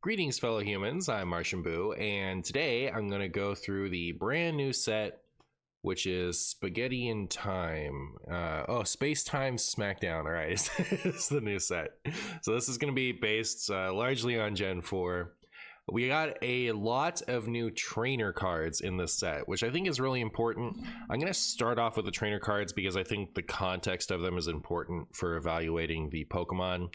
Greetings, fellow humans. I'm MartianBuu, and today I'm going to go through the brand new set, which is Spaghetti in Time. Space Time Smackdown. All right, it's the new set. So this is going to be based largely on Gen 4. We got a lot of new trainer cards in this set, which I think is really important. I'm going to start off with the trainer cards because I think the context of them is important for evaluating the Pokemon.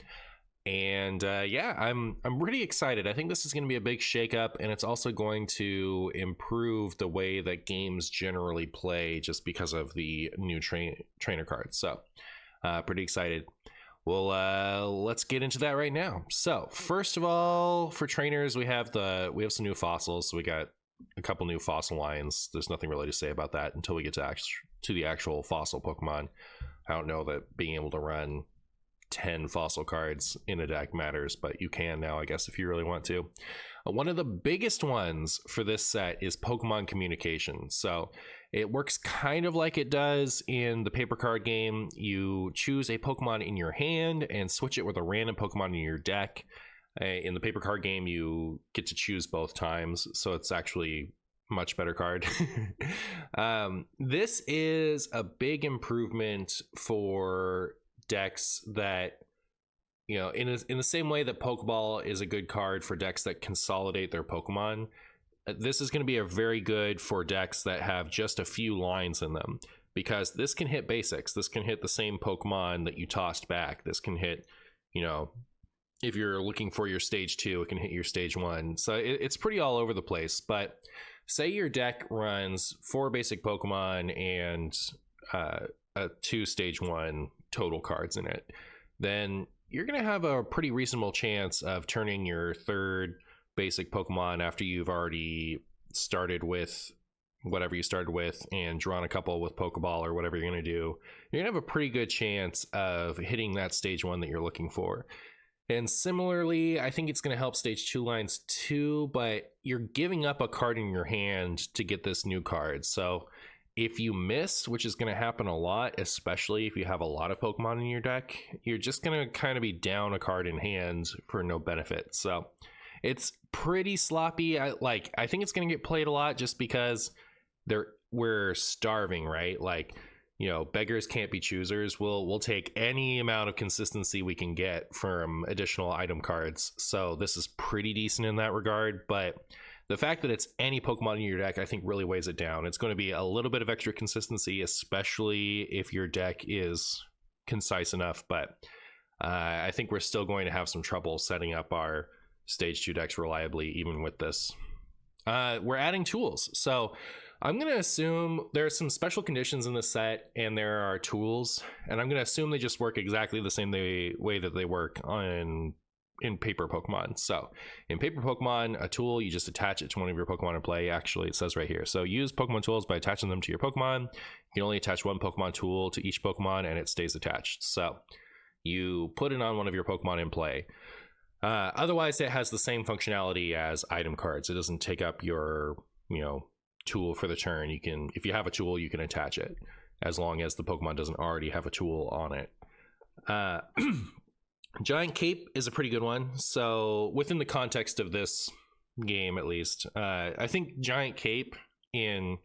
And yeah, I'm really excited. I think this is going to be a big shakeup, and it's also going to improve the way that games generally play just because of the new trainer cards. So pretty excited. Well, let's get into that right now. So first of all, for trainers, we have some new fossils. So we got a couple new fossil lines. There's nothing really to say about that until we get to the actual fossil Pokemon. I don't know that being able to run 10 fossil cards in a deck matters, but you can now, I guess, if you really want to. One of the biggest ones for this set is Pokemon communication. So it works kind of like it does in the paper card game. You choose a Pokemon in your hand and switch it with a random Pokemon in your deck. In the paper card game, you get to choose both times, so it's actually a much better card. This is a big improvement for decks that, you know, in the same way that Pokeball is a good card for decks that consolidate their Pokemon, this is going to be a very good for decks that have just a few lines in them, because this can hit basics. This can hit the same Pokemon that you tossed back. This can hit, you know, if you're looking for your stage 2, it can hit your stage 1. So it's pretty all over the place. But say your deck runs 4 basic Pokemon and 2 stage 1 total cards in it, then you're going to have a pretty reasonable chance of turning your 3rd basic Pokemon after you've already started with whatever you started with and drawn a couple with Pokeball or whatever you're going to do. You're going to have a pretty good chance of hitting that stage 1 that you're looking for. And similarly, I think it's going to help stage 2 lines too, but you're giving up a card in your hand to get this new card. So if you miss, which is going to happen a lot, especially if you have a lot of Pokemon in your deck, you're just going to kind of be down a card in hand for no benefit. So it's pretty sloppy. I think it's going to get played a lot just because we're starving, right? Like, you know, beggars can't be choosers. We'll take any amount of consistency we can get from additional item cards. So this is pretty decent in that regard, but the fact that it's any Pokemon in your deck, I think, really weighs it down. It's going to be a little bit of extra consistency, especially if your deck is concise enough. But I think we're still going to have some trouble setting up our stage 2 decks reliably, even with this. We're adding tools. So I'm going to assume there are some special conditions in this set, and there are tools. And I'm going to assume they just work exactly the same way that they work in paper Pokemon. So in paper Pokemon, a tool, you just attach it to one of your Pokemon in play. Actually, it says right here. So use Pokemon tools by attaching them to your Pokemon. You can only attach one Pokemon tool to each Pokemon and it stays attached. So you put it on one of your Pokemon in play. Otherwise, it has the same functionality as item cards. It doesn't take up your, you know, tool for the turn. You can, if you have a tool, you can attach it as long as the Pokemon doesn't already have a tool on it. Giant Cape is a pretty good one. So within the context of this game, at least, I think Giant Cape in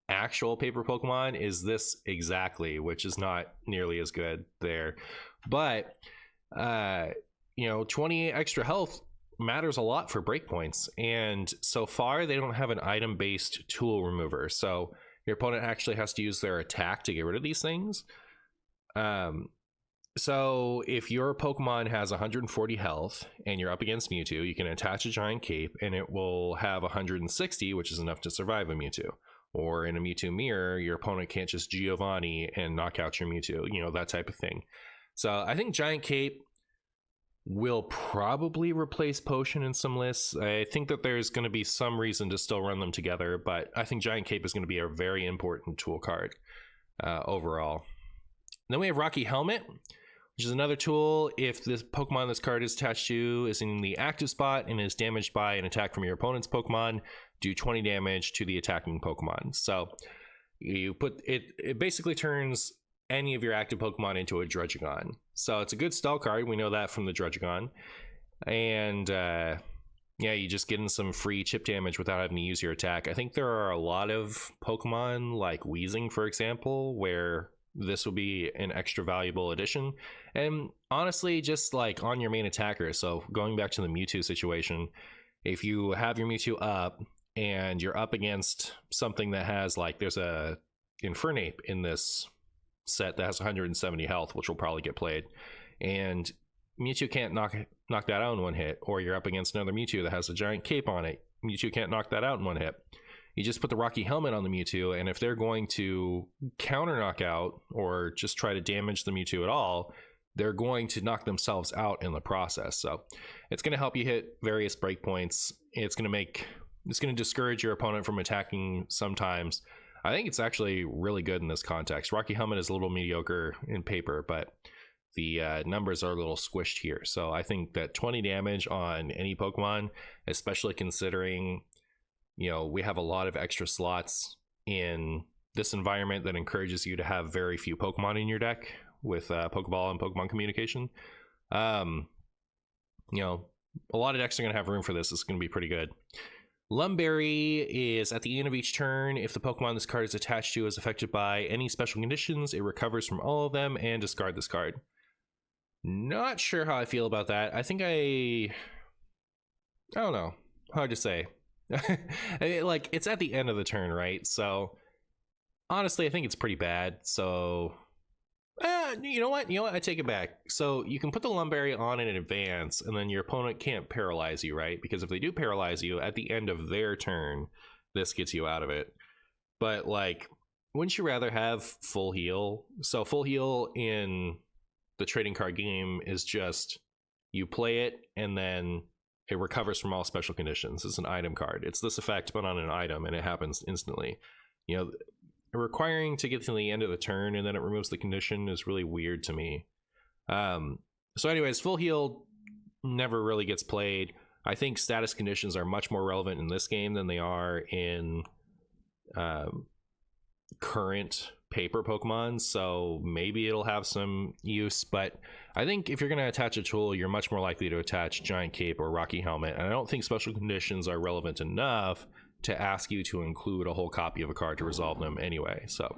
actual paper Pokemon is this exactly, which is not nearly as good there. But, you know, 28 extra health matters a lot for breakpoints. And so far, they don't have an item-based tool remover. So your opponent actually has to use their attack to get rid of these things. So if your Pokemon has 140 health and you're up against Mewtwo, you can attach a Giant Cape and it will have 160, which is enough to survive a Mewtwo. Or in a Mewtwo Mirror, your opponent can't just Giovanni and knock out your Mewtwo, you know, that type of thing. So I think Giant Cape will probably replace Potion in some lists. I think that there's going to be some reason to still run them together, but I think Giant Cape is going to be a very important tool card overall. Then we have Rocky Helmet, which is another tool. If this Pokemon this card is attached to is in the active spot and is damaged by an attack from your opponent's Pokemon, do 20 damage to the attacking Pokemon. So you put it basically turns any of your active Pokemon into a Druddigon. So it's a good stall card. We know that from the Druddigon. And yeah, you just get in some free chip damage without having to use your attack. I think there are a lot of Pokemon, like Weezing, for example, where this will be an extra valuable addition. And honestly, just like on your main attacker. So going back to the Mewtwo situation, if you have your Mewtwo up and you're up against something that has like, there's a Infernape in this set that has 170 health, which will probably get played, and Mewtwo can't knock that out in one hit, or you're up against another Mewtwo that has a giant cape on it. Mewtwo can't knock that out in one hit. You just put the Rocky Helmet on the Mewtwo, and if they're going to counter knock out or just try to damage the Mewtwo at all, they're going to knock themselves out in the process. So it's going to help you hit various breakpoints. It's going to discourage your opponent from attacking sometimes. I think it's actually really good in this context. Rocky Helmet is a little mediocre in paper, but the numbers are a little squished here. So I think that 20 damage on any Pokemon, especially considering, you know, we have a lot of extra slots in this environment that encourages you to have very few Pokemon in your deck with Pokeball and Pokemon communication. You know, a lot of decks are going to have room for this. It's going to be pretty good. Lumberry is at the end of each turn. If the Pokemon this card is attached to is affected by any special conditions, it recovers from all of them and discard this card. Not sure how I feel about that. I think I don't know. Hard to say. Like, it's at the end of the turn, right? So honestly, I think it's pretty bad. So you know what? I take it back. So you can put the Lumberry on in advance, and then your opponent can't paralyze you, right? Because if they do paralyze you at the end of their turn, this gets you out of it. But like, wouldn't you rather have full heal? So full heal in the trading card game is just you play it and then it recovers from all special conditions. It's an item card. It's this effect but on an item, and it happens instantly. You know, requiring to get to the end of the turn and then it removes the condition is really weird to me. So anyways, full heal never really gets played. I think status conditions are much more relevant in this game than they are in current paper Pokemon, so maybe it'll have some use, but I think if you're going to attach a tool, you're much more likely to attach Giant Cape or Rocky Helmet, and I don't think special conditions are relevant enough to ask you to include a whole copy of a card to resolve them anyway. So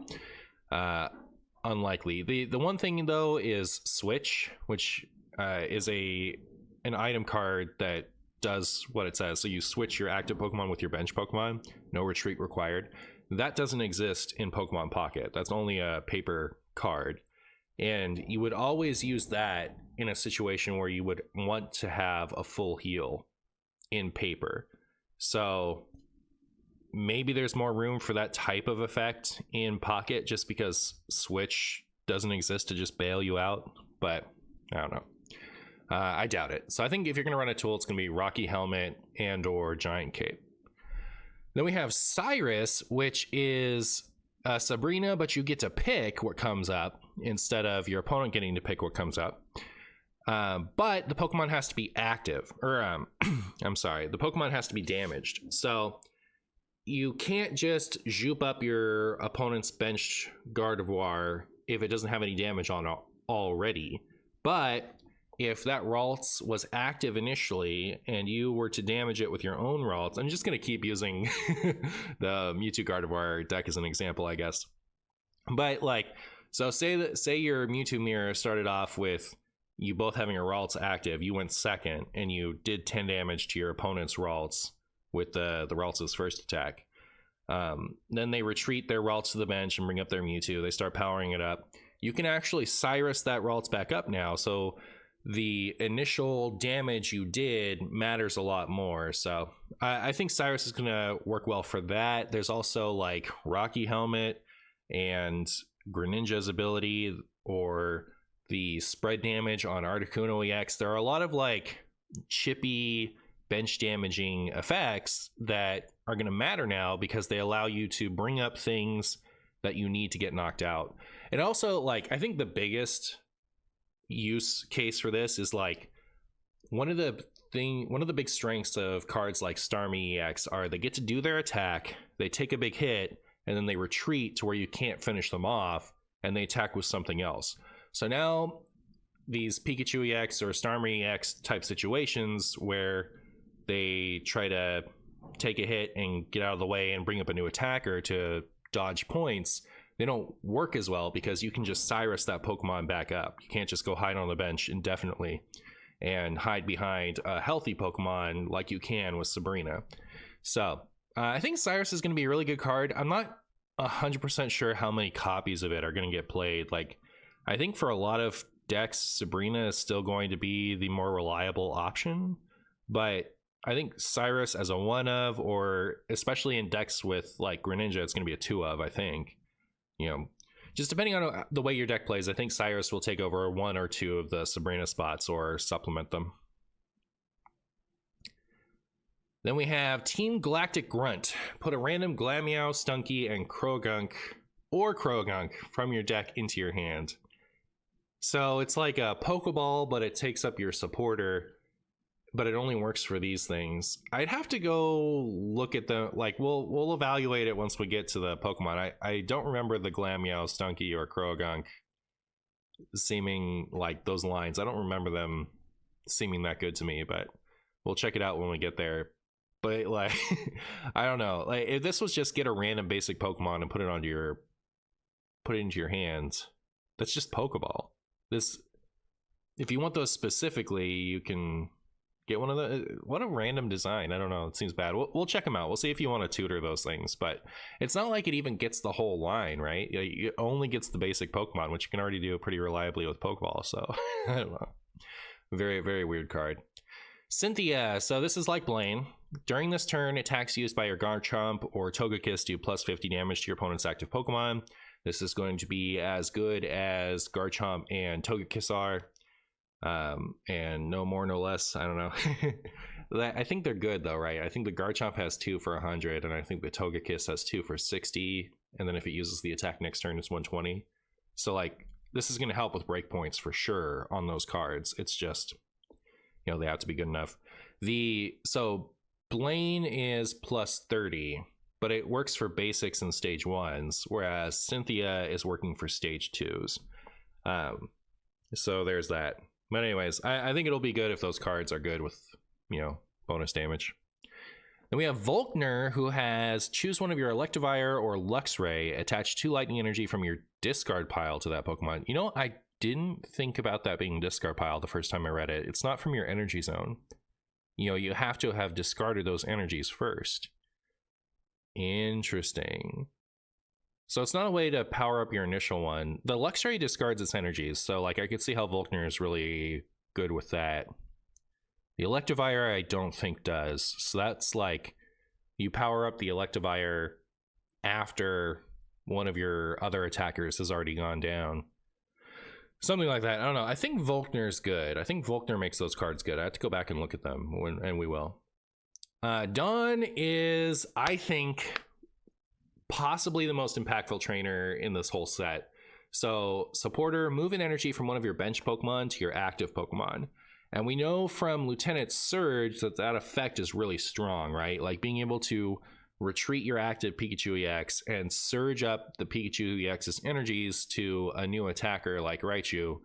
unlikely. The one thing though is Switch, which is an item card that does what it says. So you switch your active Pokemon with your bench Pokemon, no retreat required. That doesn't exist in Pokemon Pocket. That's only a paper card, and you would always use that in a situation where you would want to have a full heal in paper. So maybe there's more room for that type of effect in Pocket just because Switch doesn't exist to just bail you out, but I don't know. I doubt it. So I think if you're going to run a tool, it's going to be Rocky Helmet and or Giant Cape. Then we have Cyrus, which is Sabrina, but you get to pick what comes up instead of your opponent getting to pick what comes up. But the Pokemon has to be active, or I'm sorry, the Pokemon has to be damaged. So you can't just zoop up your opponent's bench Gardevoir if it doesn't have any damage on it already. But if that Ralts was active initially and you were to damage it with your own Ralts, I'm just going to keep using the Mewtwo Gardevoir deck as an example, I guess. But like, so say your Mewtwo Mirror started off with you both having a Ralts active, you went second and you did 10 damage to your opponent's Ralts with the Ralts' first attack. Then they retreat their Ralts to the bench and bring up their Mewtwo. They start powering it up. You can actually Cyrus that Ralts back up now, so the initial damage you did matters a lot more. So I think Cyrus is going to work well for that. There's also like Rocky Helmet and Greninja's ability, or the spread damage on Articuno EX. There are a lot of like chippy bench damaging effects that are going to matter now because they allow you to bring up things that you need to get knocked out. And also, like, I think the biggest use case for this is like one of the big strengths of cards like Starmie EX are they get to do their attack, they take a big hit, and then they retreat to where you can't finish them off, and they attack with something else. So now these Pikachu EX or Starmie EX type situations where they try to take a hit and get out of the way and bring up a new attacker to dodge points, they don't work as well because you can just Cyrus that Pokemon back up. You can't just go hide on the bench indefinitely and hide behind a healthy Pokemon like you can with Sabrina. So I think Cyrus is going to be a really good card. I'm not 100% sure how many copies of it are going to get played. Like, I think for a lot of decks, Sabrina is still going to be the more reliable option, but I think Cyrus as a one of, or especially in decks with like Greninja, it's going to be a two of, I think. You know, just depending on the way your deck plays, I think Cyrus will take over one or two of the Sabrina spots or supplement them. Then we have Team Galactic Grunt. Put a random Glameow, Stunky, and Croagunk from your deck into your hand. So it's like a Pokeball, but it takes up your supporter, but it only works for these things. I'd have to go look at the, like, we'll evaluate it once we get to the Pokemon. I don't remember the Glameow, Stunky, or Croagunk seeming like those lines. I don't remember them seeming that good to me, but we'll check it out when we get there. But like, I don't know. Like, if this was just get a random basic Pokemon and put it into your hands, that's just Pokeball. This, if you want those specifically, you can get one of the, what a random design. I don't know. It seems bad. We'll check them out. We'll see if you want to tutor those things, but it's not like it even gets the whole line, right? It only gets the basic Pokemon, which you can already do pretty reliably with Pokeball. So I don't know. Very, very weird card. Cynthia. So this is like Blaine. During this turn, attacks used by your Garchomp or Togekiss do plus 50 damage to your opponent's active Pokemon. This is going to be as good as Garchomp and Togekiss are. And no more, no less. I don't know. I think they're good though, right? I think the Garchomp has 2 for 100, and I think the Togekiss has 2 for 60. And then if it uses the attack next turn, it's 120. So like, this is going to help with breakpoints for sure on those cards. It's just, you know, they have to be good enough. So Blaine is plus 30, but it works for basics and stage 1s, whereas Cynthia is working for stage 2s. So there's that. But anyways, I think it'll be good if those cards are good with, you know, bonus damage. Then we have Volkner, who has choose one of your Electivire or Luxray, attach 2 lightning energy from your discard pile to that Pokemon. You know, I didn't think about that being discard pile the first time I read it. It's not from your energy zone. You know, you have to have discarded those energies first. Interesting. So it's not a way to power up your initial one. The Luxray discards its energies, so like I could see how Volkner is really good with that. The Electivire I don't think does. So that's like you power up the Electivire after one of your other attackers has already gone down. Something like that. I don't know. I think Volkner is good. I think Volkner makes those cards good. I have to go back and look at them, and we will. Dawn is, I think, possibly the most impactful trainer in this whole set. So, supporter, move an energy from one of your bench Pokemon to your active Pokemon. And we know from Lieutenant Surge that effect is really strong, right? Like being able to retreat your active Pikachu EX and surge up the Pikachu EX's energies to a new attacker like Raichu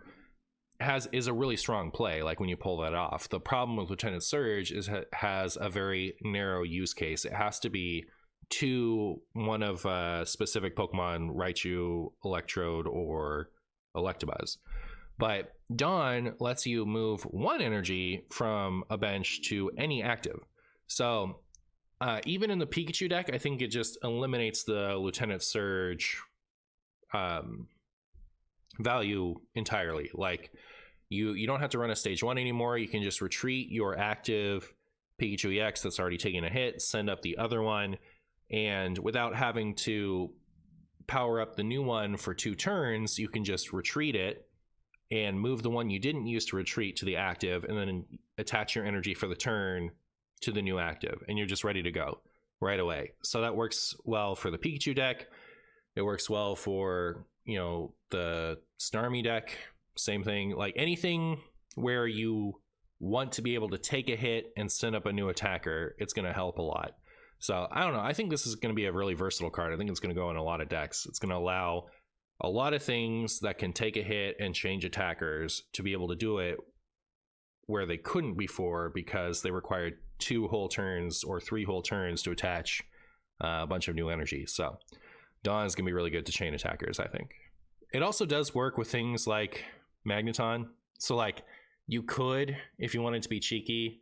is a really strong play, like when you pull that off. The problem with Lieutenant Surge is it has a very narrow use case. It has to be to one of specific Pokemon, Raichu, Electrode, or Electabuzz. But Dawn lets you move 1 energy from a bench to any active. So even in the Pikachu deck, I think it just eliminates the Lieutenant Surge value entirely. Like you don't have to run a stage 1 anymore. You can just retreat your active Pikachu EX that's already taken a hit, send up the other one, and without having to power up the new one for 2 turns, you can just retreat it and move the one you didn't use to retreat to the active, and then attach your energy for the turn to the new active, and you're just ready to go right away. So that works well for the Pikachu deck. It works well for, you know, the Starmie deck. Same thing. Like anything where you want to be able to take a hit and send up a new attacker, it's going to help a lot. So I don't know. I think this is going to be a really versatile card. I think it's going to go in a lot of decks. It's going to allow a lot of things that can take a hit and change attackers to be able to do it where they couldn't before because they required 2 whole turns or 3 whole turns to attach a bunch of new energy. So Dawn is going to be really good to chain attackers, I think. It also does work with things like Magneton. So like you could, if you wanted to be cheeky,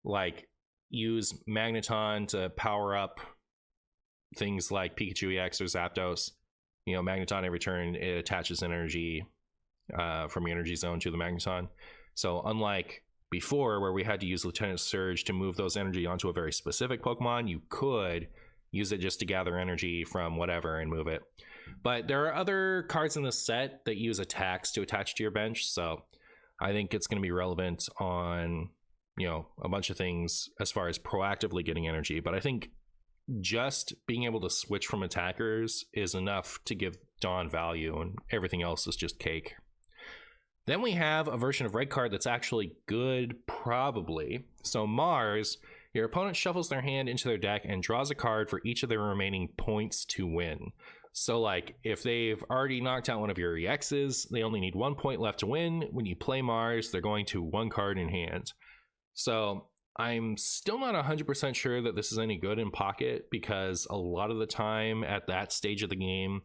like use Magneton to power up things like Pikachu EX or Zapdos. You know, Magneton every turn, it attaches energy from your energy zone to the Magneton. So unlike before where we had to use Lieutenant Surge to move those energy onto a very specific Pokemon, you could use it just to gather energy from whatever and move it. But there are other cards in this set that use attacks to attach to your bench, so I think it's going to be relevant on, you know, a bunch of things as far as proactively getting energy. But I think just being able to switch from attackers is enough to give Dawn value, and everything else is just cake. Then we have a version of red card that's actually good, probably. So Mars, your opponent shuffles their hand into their deck and draws a card for each of their remaining points to win. So like if they've already knocked out one of your EXs, they only need 1 point left to win. When you play Mars, they're going to 1 card in hand. So I'm still not 100% sure that this is any good in pocket, because a lot of the time at that stage of the game,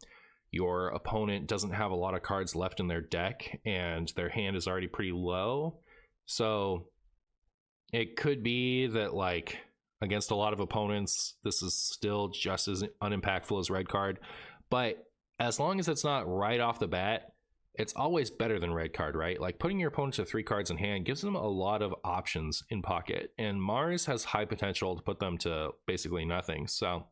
your opponent doesn't have a lot of cards left in their deck and their hand is already pretty low. So it could be that like against a lot of opponents, this is still just as unimpactful as red card. But as long as it's not right off the bat, it's always better than red card, right? Like putting your opponent to 3 cards in hand gives them a lot of options in pocket, and Mars has high potential to put them to basically nothing. So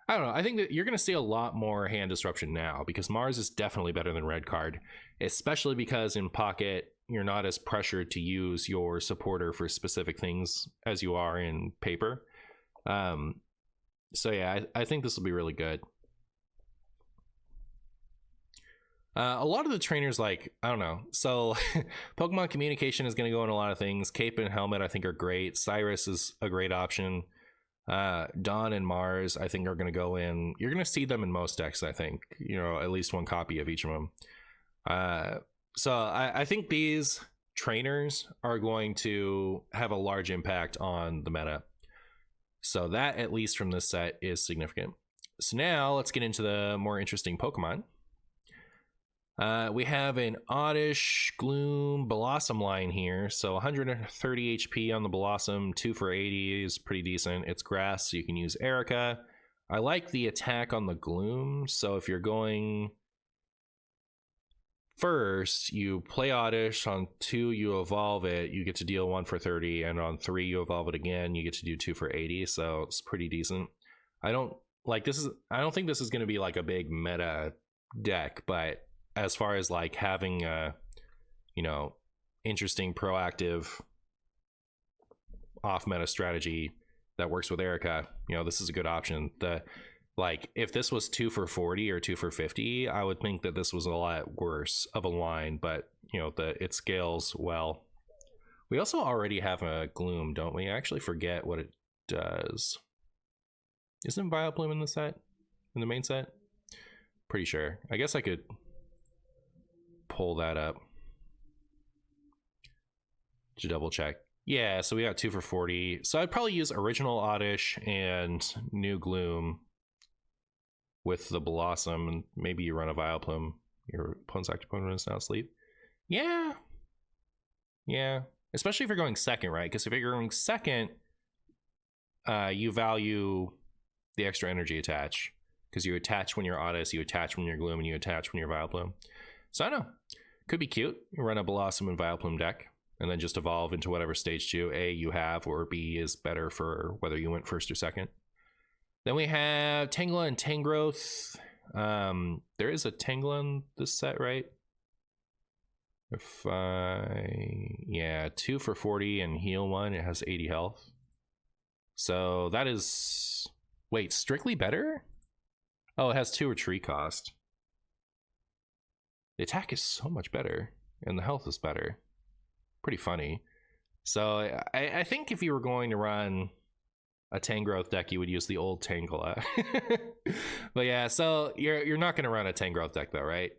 I don't know. I think that you're going to see a lot more hand disruption now, because Mars is definitely better than red card, especially because in pocket, you're not as pressured to use your supporter for specific things as you are in paper. So yeah, I think this will be really good. A lot of the trainers, like, I don't know. So Pokemon communication is going to go in a lot of things. Cape and Helmet, I think, are great. Cyrus is a great option. Dawn and Mars, I think, are going to go in. You're going to see them in most decks, I think. You know, at least 1 copy of each of them. So I think these trainers are going to have a large impact on the meta. So that, at least from this set, is significant. So now let's get into the more interesting Pokemon. We have an Oddish, Gloom, Blossom line here. So 130 HP on the Blossom, 2 for 80 is pretty decent. It's grass, so you can use Erica. I like the attack on the Gloom. So if you're going first, you play Oddish. On 2, you evolve it. You get to deal 1 for 30. And on 3, you evolve it again. You get to do 2 for 80. So it's pretty decent. I don't think this is going to be like a big meta deck, but as far as like having a, you know, interesting proactive off meta strategy that works with Erica, you know, this is a good option. Like if this was 2 for 40 or 2 for 50, I would think that this was a lot worse of a line, but you know, it scales well. We also already have a Gloom, don't we? I actually forget what it does. Isn't Vileplume in the set? In the main set? Pretty sure. I guess I could pull that up to double check. Yeah, so we got 2 for 40. So I'd probably use original Oddish and new Gloom with the Blossom, and maybe you run a Vileplume. Your opponent's active opponent is now asleep. Yeah, especially if you're going second, right? Because if you're going second, you value the extra energy attach, because you attach when you're Oddish, you attach when you're Gloom, and you attach when you're Vileplume. So I don't know, could be cute. You run a Blossom and Vileplume deck and then just evolve into whatever stage 2 A you have, or B is better for whether you went first or second. Then we have Tangela and Tangrowth. There is a Tangela in this set, right? Yeah, 2 for 40 and heal 1. It has 80 health. So that is, wait, strictly better? Oh, it has 2 retreat cost. The attack is so much better, and the health is better. Pretty funny. So I think if you were going to run a Tangrowth deck, you would use the old Tangela. But yeah, so you're not going to run a Tangrowth deck though, right?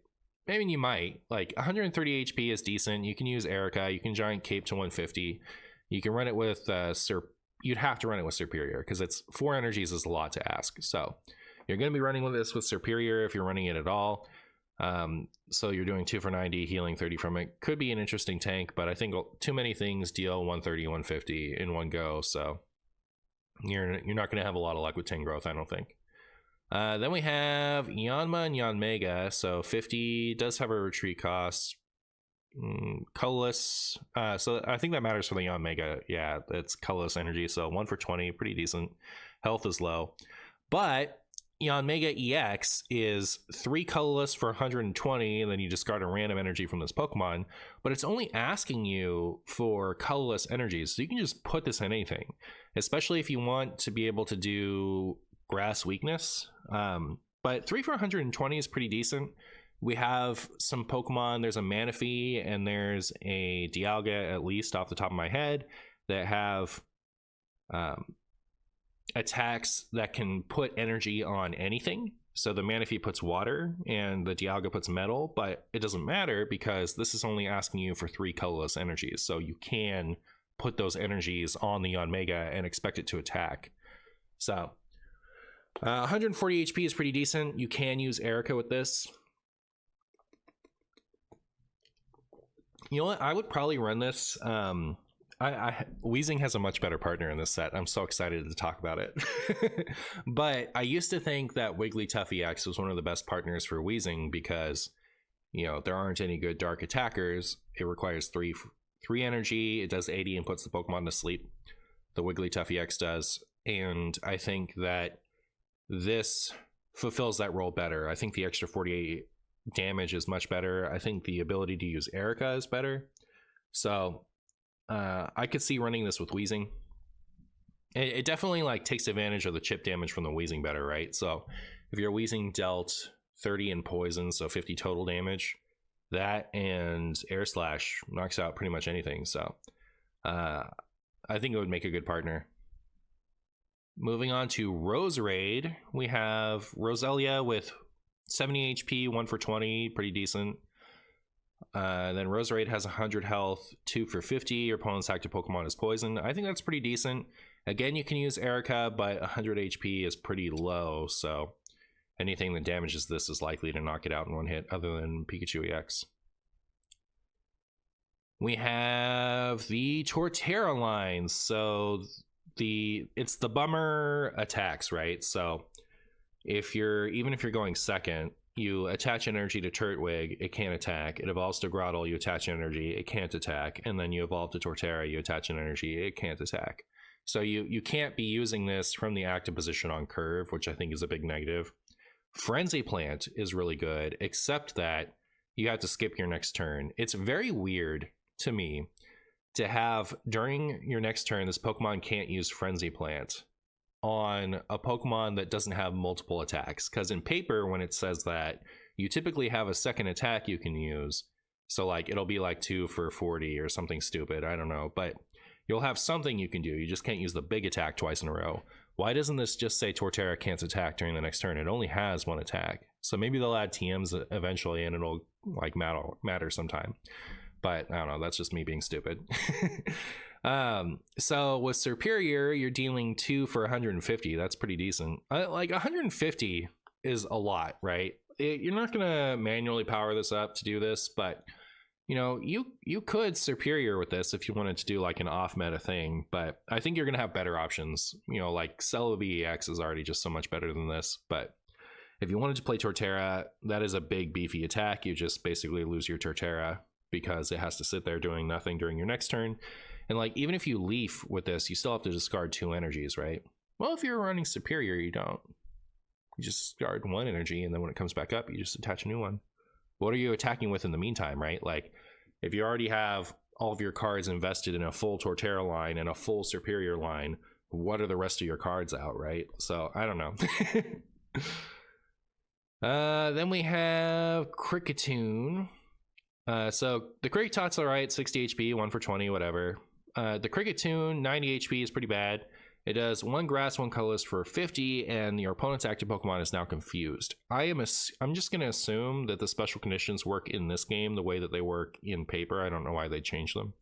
Maybe you might. Like 130 HP is decent. You can use Erica. You can Giant Cape to 150. You can run it with you'd have to run it with Superior because it's 4 energies is a lot to ask. So you're going to be running with this with Superior if you're running it at all. So you're doing 2 for 90, healing 30 from it. Could be an interesting tank, but I think too many things deal 130, 150 in one go. So you're not going to have a lot of luck with 10 growth, I don't think. Then we have Yanma and Yanmega. So 50 does have a retreat cost. Colorless. So I think that matters for the Yanmega. Yeah, it's colorless energy. So 1 for 20, pretty decent. Health is low. But Yanmega EX is 3 colorless for 120, and then you discard a random energy from this Pokemon, but it's only asking you for colorless energies, so you can just put this in anything, especially if you want to be able to do grass weakness. But 3 for 120 is pretty decent. We have some Pokemon, there's a Manaphy and there's a Dialga, at least off the top of my head, that have attacks that can put energy on anything. So the Manaphy puts water and the Dialga puts metal, but it doesn't matter because this is only asking you for 3 colorless energies. So you can put those energies on the Yanmega and expect it to attack. So 140 HP is pretty decent. You can use Erica with this. You know what? I would probably run this. Weezing has a much better partner in this set. I'm so excited to talk about it. But I used to think that Wigglytuff EX was one of the best partners for Weezing because, you know, there aren't any good dark attackers. It requires 3 energy. It does 80 and puts the Pokemon to sleep. The Wigglytuff EX does. And I think that this fulfills that role better. I think the extra 48 damage is much better. I think the ability to use Erica is better. So I could see running this with Weezing. It definitely like takes advantage of the chip damage from the Weezing better, right? So if your Weezing dealt 30 in poison, so 50 total damage, that and Air Slash knocks out pretty much anything. So I think it would make a good partner. Moving on to Roserade, we have Roselia with 70 HP, 1 for 20, pretty decent. Then Roserade has 100 health, 2 for 50. Your opponent's active Pokemon is poison. I think that's pretty decent. Again, you can use Erica, but 100 HP is pretty low, so anything that damages this is likely to knock it out in one hit, other than Pikachu EX. We have the Torterra lines. So it's the bummer attacks, right? So even if you're going second, you attach energy to Turtwig, it can't attack. It evolves to Grotle, you attach energy, it can't attack. And then you evolve to Torterra, you attach an energy, it can't attack. So you can't be using this from the active position on curve, which I think is a big negative. Frenzy Plant is really good, except that you have to skip your next turn. It's very weird to me to have during your next turn, this Pokemon can't use Frenzy Plant on a Pokemon that doesn't have multiple attacks, because in paper, when it says that, you typically have a second attack you can use. So like it'll be like 2 for 40 or something stupid, I don't know, but you'll have something you can do. You just can't use the big attack twice in a row. Why doesn't this just say Torterra can't attack during the next turn? It only has 1 attack. So maybe they'll add TMs eventually and it'll like matter sometime, but I don't know, that's just me being stupid. So with Superior, you're dealing 2 for 150. That's pretty decent. Like 150 is a lot, right? You're not gonna manually power this up to do this, but you know, you could Superior with this if you wanted to do like an off meta thing, but I think you're gonna have better options. You know, like Celebi EX is already just so much better than this, but if you wanted to play Torterra, that is a big beefy attack. You just basically lose your Torterra because it has to sit there doing nothing during your next turn. And like, even if you leaf with this, you still have to discard 2 energies, right? Well, if you're running Superior, you don't. You just discard 1 energy, and then when it comes back up, you just attach a new one. What are you attacking with in the meantime, right? Like, if you already have all of your cards invested in a full Torterra line and a full Superior line, what are the rest of your cards out, right? So, I don't know. Then we have Kricketune. So the Kricketat's alright, 60 HP, 1 for 20, whatever. The Kricketune, 90 HP is pretty bad. It does 1 grass, 1 colorless for 50, and your opponent's active Pokemon is now confused. I'm just going to assume that the special conditions work in this game the way that they work in paper. I don't know why they changed them.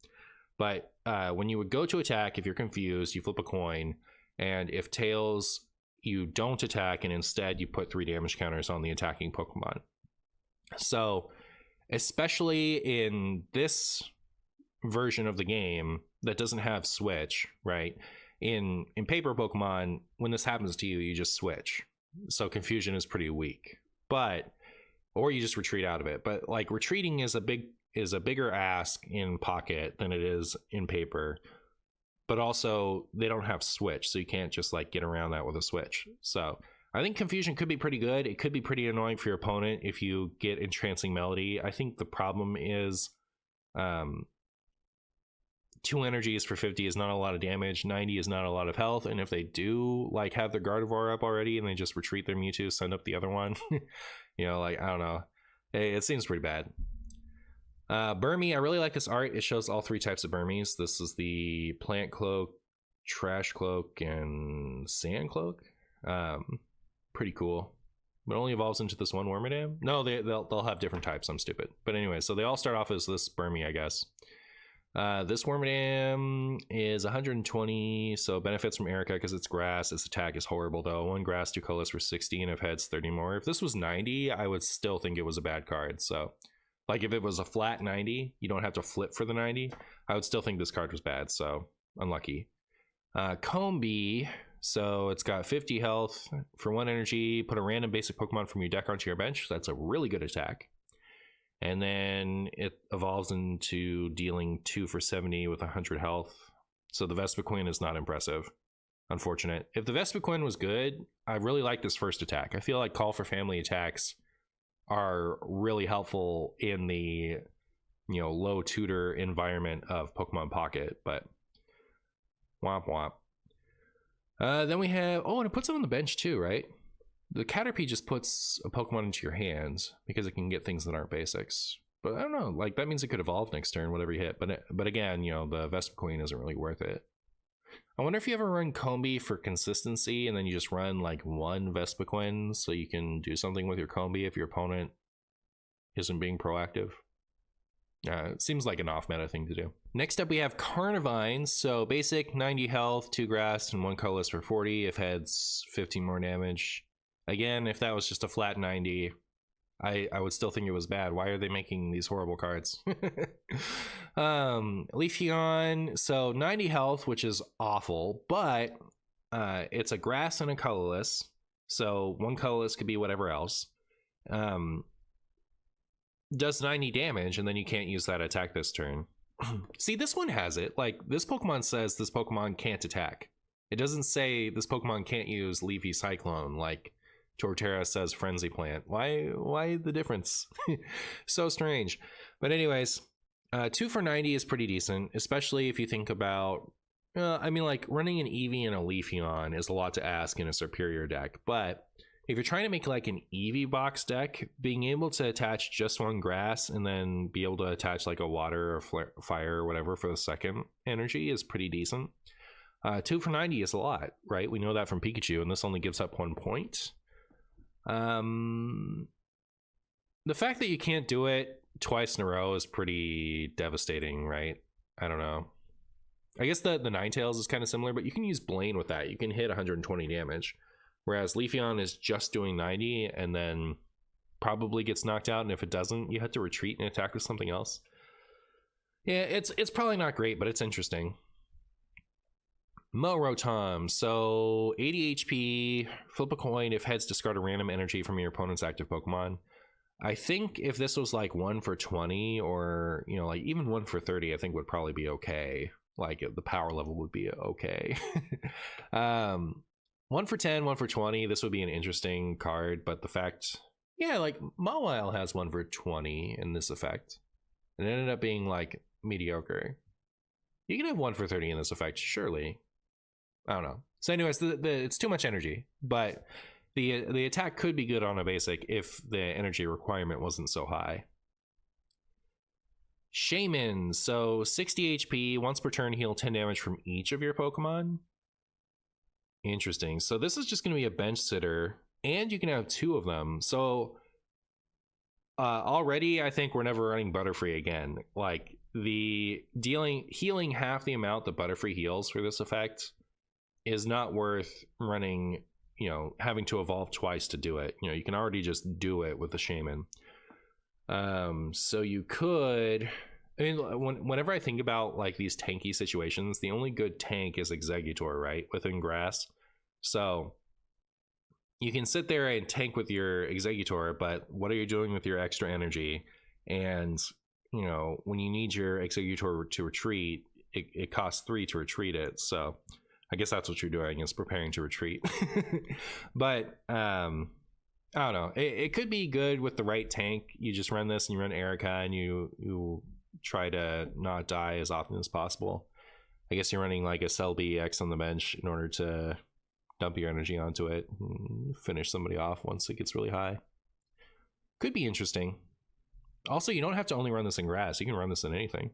But when you would go to attack, if you're confused, you flip a coin, and if tails, you don't attack, and instead you put 3 damage counters on the attacking Pokemon. So especially in this version of the game that doesn't have switch, right? In paper Pokemon, when this happens to you, you just switch. So confusion is pretty weak. But or you just retreat out of it. But like retreating is a bigger ask in Pocket than it is in paper. But also they don't have switch, so you can't just like get around that with a switch. So I think confusion could be pretty good. It could be pretty annoying for your opponent if you get entrancing melody. I think the problem is 2 energies for 50 is not a lot of damage. 90 is not a lot of health. And if they do like have their Gardevoir up already and they just retreat their Mewtwo, send up the other one, you know, like I don't know. It seems pretty bad. Burmy, I really like this art. It shows all 3 types of Burmies. This is the Plant Cloak, Trash Cloak, and Sand Cloak. Pretty cool. But only evolves into this one Wormadam. No, they'll have different types. I'm stupid. But anyway, so they all start off as this Burmy, I guess. This Wormadam is 120, so benefits from Erica because it's grass. Its attack is horrible though. 1 grass, 2 colors for 60, and if heads 30 more. If this was 90, I would still think it was a bad card. So like if it was a flat 90, you don't have to flip for the 90, I would still think this card was bad, so unlucky. Combee, so it's got 50 health for 1 energy. Put a random basic Pokemon from your deck onto your bench. That's a really good attack. And then it evolves into dealing 2 for 70 with 100 health. So the Vespiquen is not impressive. Unfortunate. If the Vespiquen was good, I really like this first attack. I feel like Call for Family attacks are really helpful in the, you know, low tutor environment of Pokemon Pocket, but womp womp. Then we have, oh, and it puts it on the bench too, right? The Caterpie just puts a Pokemon into your hands because it can get things that aren't basics. But I don't know, like that means it could evolve next turn, whatever you hit. But again, you know, the Vespiquen isn't really worth it. I wonder if you ever run Combee for consistency and then you just run like 1 Vespiquen so you can do something with your Combee if your opponent isn't being proactive. It seems like an off-meta thing to do. Next up we have Carnivine. So basic, 90 health, 2 grass, and 1 colorless for 40. If heads, 15 more damage. Again, if that was just a flat 90, I would still think it was bad. Why are they making these horrible cards? Leafeon, so 90 health, which is awful, but it's a grass and a colorless. So 1 colorless could be whatever else. Does 90 damage, and then you can't use that attack this turn. See, this one has it. Like, this Pokemon says this Pokemon can't attack. It doesn't say this Pokemon can't use Leafy Cyclone, like Torterra says Frenzy Plant. Why the difference? So strange. But anyways, 2 for 90 is pretty decent, especially if you think about, I mean, like running an Eevee and a Leafeon is a lot to ask in a superior deck. But if you're trying to make like an Eevee box deck, being able to attach just 1 grass and then be able to attach like a water or fire or whatever for the second energy is pretty decent. 2 for 90 is a lot, right? We know that from Pikachu, and this only gives up 1 point. The fact that you can't do it twice in a row is pretty devastating, right? I don't know. I guess the Ninetales is kind of similar, but you can use Blaine with that. You can hit 120 damage, whereas Leafeon is just doing 90 and then probably gets knocked out, and if it doesn't, you have to retreat and attack with something else. Yeah, it's probably not great, but it's interesting. Rotom, so 80 HP, flip a coin. If heads, discard a random energy from your opponent's active Pokemon. I think if this was like 1 for 20 or, you know, like even 1 for 30, I think would probably be okay. Like the power level would be okay. 1 for 10, 1 for 20, this would be an interesting card, but the fact, yeah, like Mawile has 1 for 20 in this effect, and it ended up being like mediocre. You can have 1 for 30 in this effect, surely. I don't know. So anyways, it's too much energy, but the attack could be good on a basic if the energy requirement wasn't so high. Shaman, so 60 HP, once per turn heal 10 damage from each of your Pokemon. Interesting. So this is just going to be a bench sitter, and you can have 2 of them. So already I think we're never running Butterfree again. Like, the healing half the amount that Butterfree heals for this effect is not worth running, having to evolve twice to do it. You can already just do it with the Shaman. So you could, whenever I think about like these tanky situations, the only good tank is Exeggutor, right, within grass. So you can sit there and tank with your Exeggutor, but what are you doing with your extra energy? And when you need your Exeggutor to retreat, it costs 3 to retreat it. So I guess that's what you're doing, is preparing to retreat. But I don't know. It could be good with the right tank. You just run this and you run Erica and you try to not die as often as possible. I guess you're running like a Selby X on the bench in order to dump your energy onto it and finish somebody off once it gets really high. Could be interesting. Also, you don't have to only run this in grass. You can run this in anything.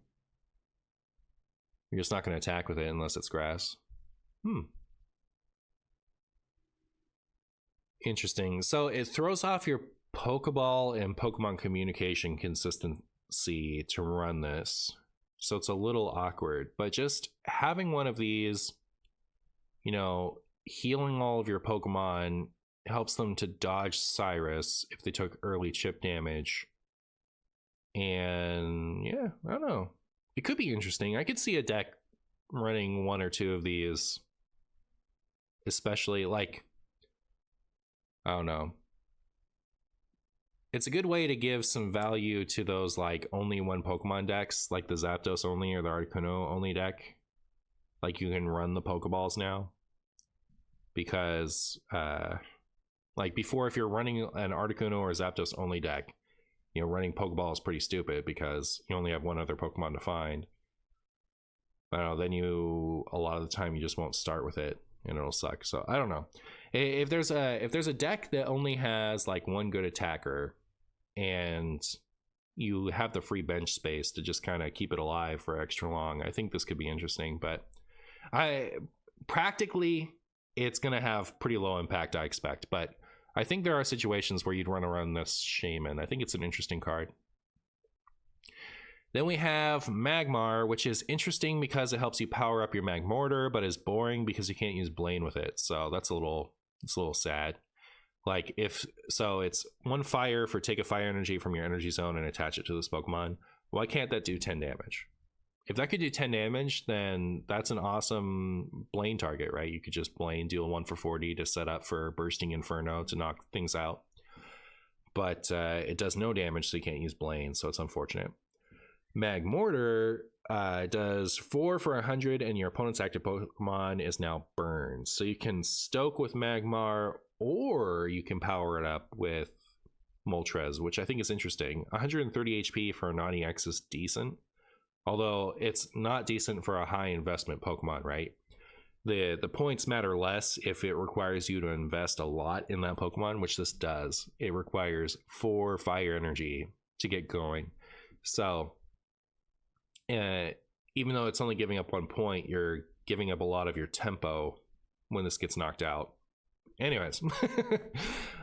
You're just not going to attack with it unless it's grass. Interesting. So it throws off your Pokeball and Pokemon communication consistency to run this. So it's a little awkward. But just having one of these, healing all of your Pokemon helps them to dodge Cyrus if they took early chip damage. And yeah, I don't know. It could be interesting. I could see a deck running 1 or 2 of these, especially like, I don't know. It's a good way to give some value to those like only 1 Pokemon decks, like the Zapdos only or the Articuno only deck. Like you can run the Pokeballs now. Because like before, if you're running an Articuno or Zapdos only deck, running Pokeball is pretty stupid because you only have 1 other Pokemon to find. But then a lot of the time you just won't start with it and it'll suck. So I don't know. If there's a deck that only has like 1 good attacker and you have the free bench space to just kind of keep it alive for extra long, I think this could be interesting. But practically it's going to have pretty low impact, I expect. But I think there are situations where you'd run around this Shaman. I think it's an interesting card. Then we have Magmar, which is interesting because it helps you power up your Magmortar, but is boring because you can't use Blaine with it. So that's a little sad. Like it's 1 fire for take a fire energy from your energy zone and attach it to this Pokemon. Why can't that do 10 damage? If that could do 10 damage, then that's an awesome Blaine target, right? You could just Blaine, deal 1 for 40 to set up for Bursting Inferno to knock things out. But it does no damage, so you can't use Blaine, so it's unfortunate. Magmortar does 4 for 100, and your opponent's active Pokemon is now burned. So you can stoke with Magmar, or you can power it up with Moltres, which I think is interesting. 130 HP for a non-EX is decent. Although it's not decent for a high investment Pokemon, right? The points matter less if it requires you to invest a lot in that Pokemon, which this does. It requires 4 fire energy to get going. So even though it's only giving up 1 point, you're giving up a lot of your tempo when this gets knocked out. Anyways,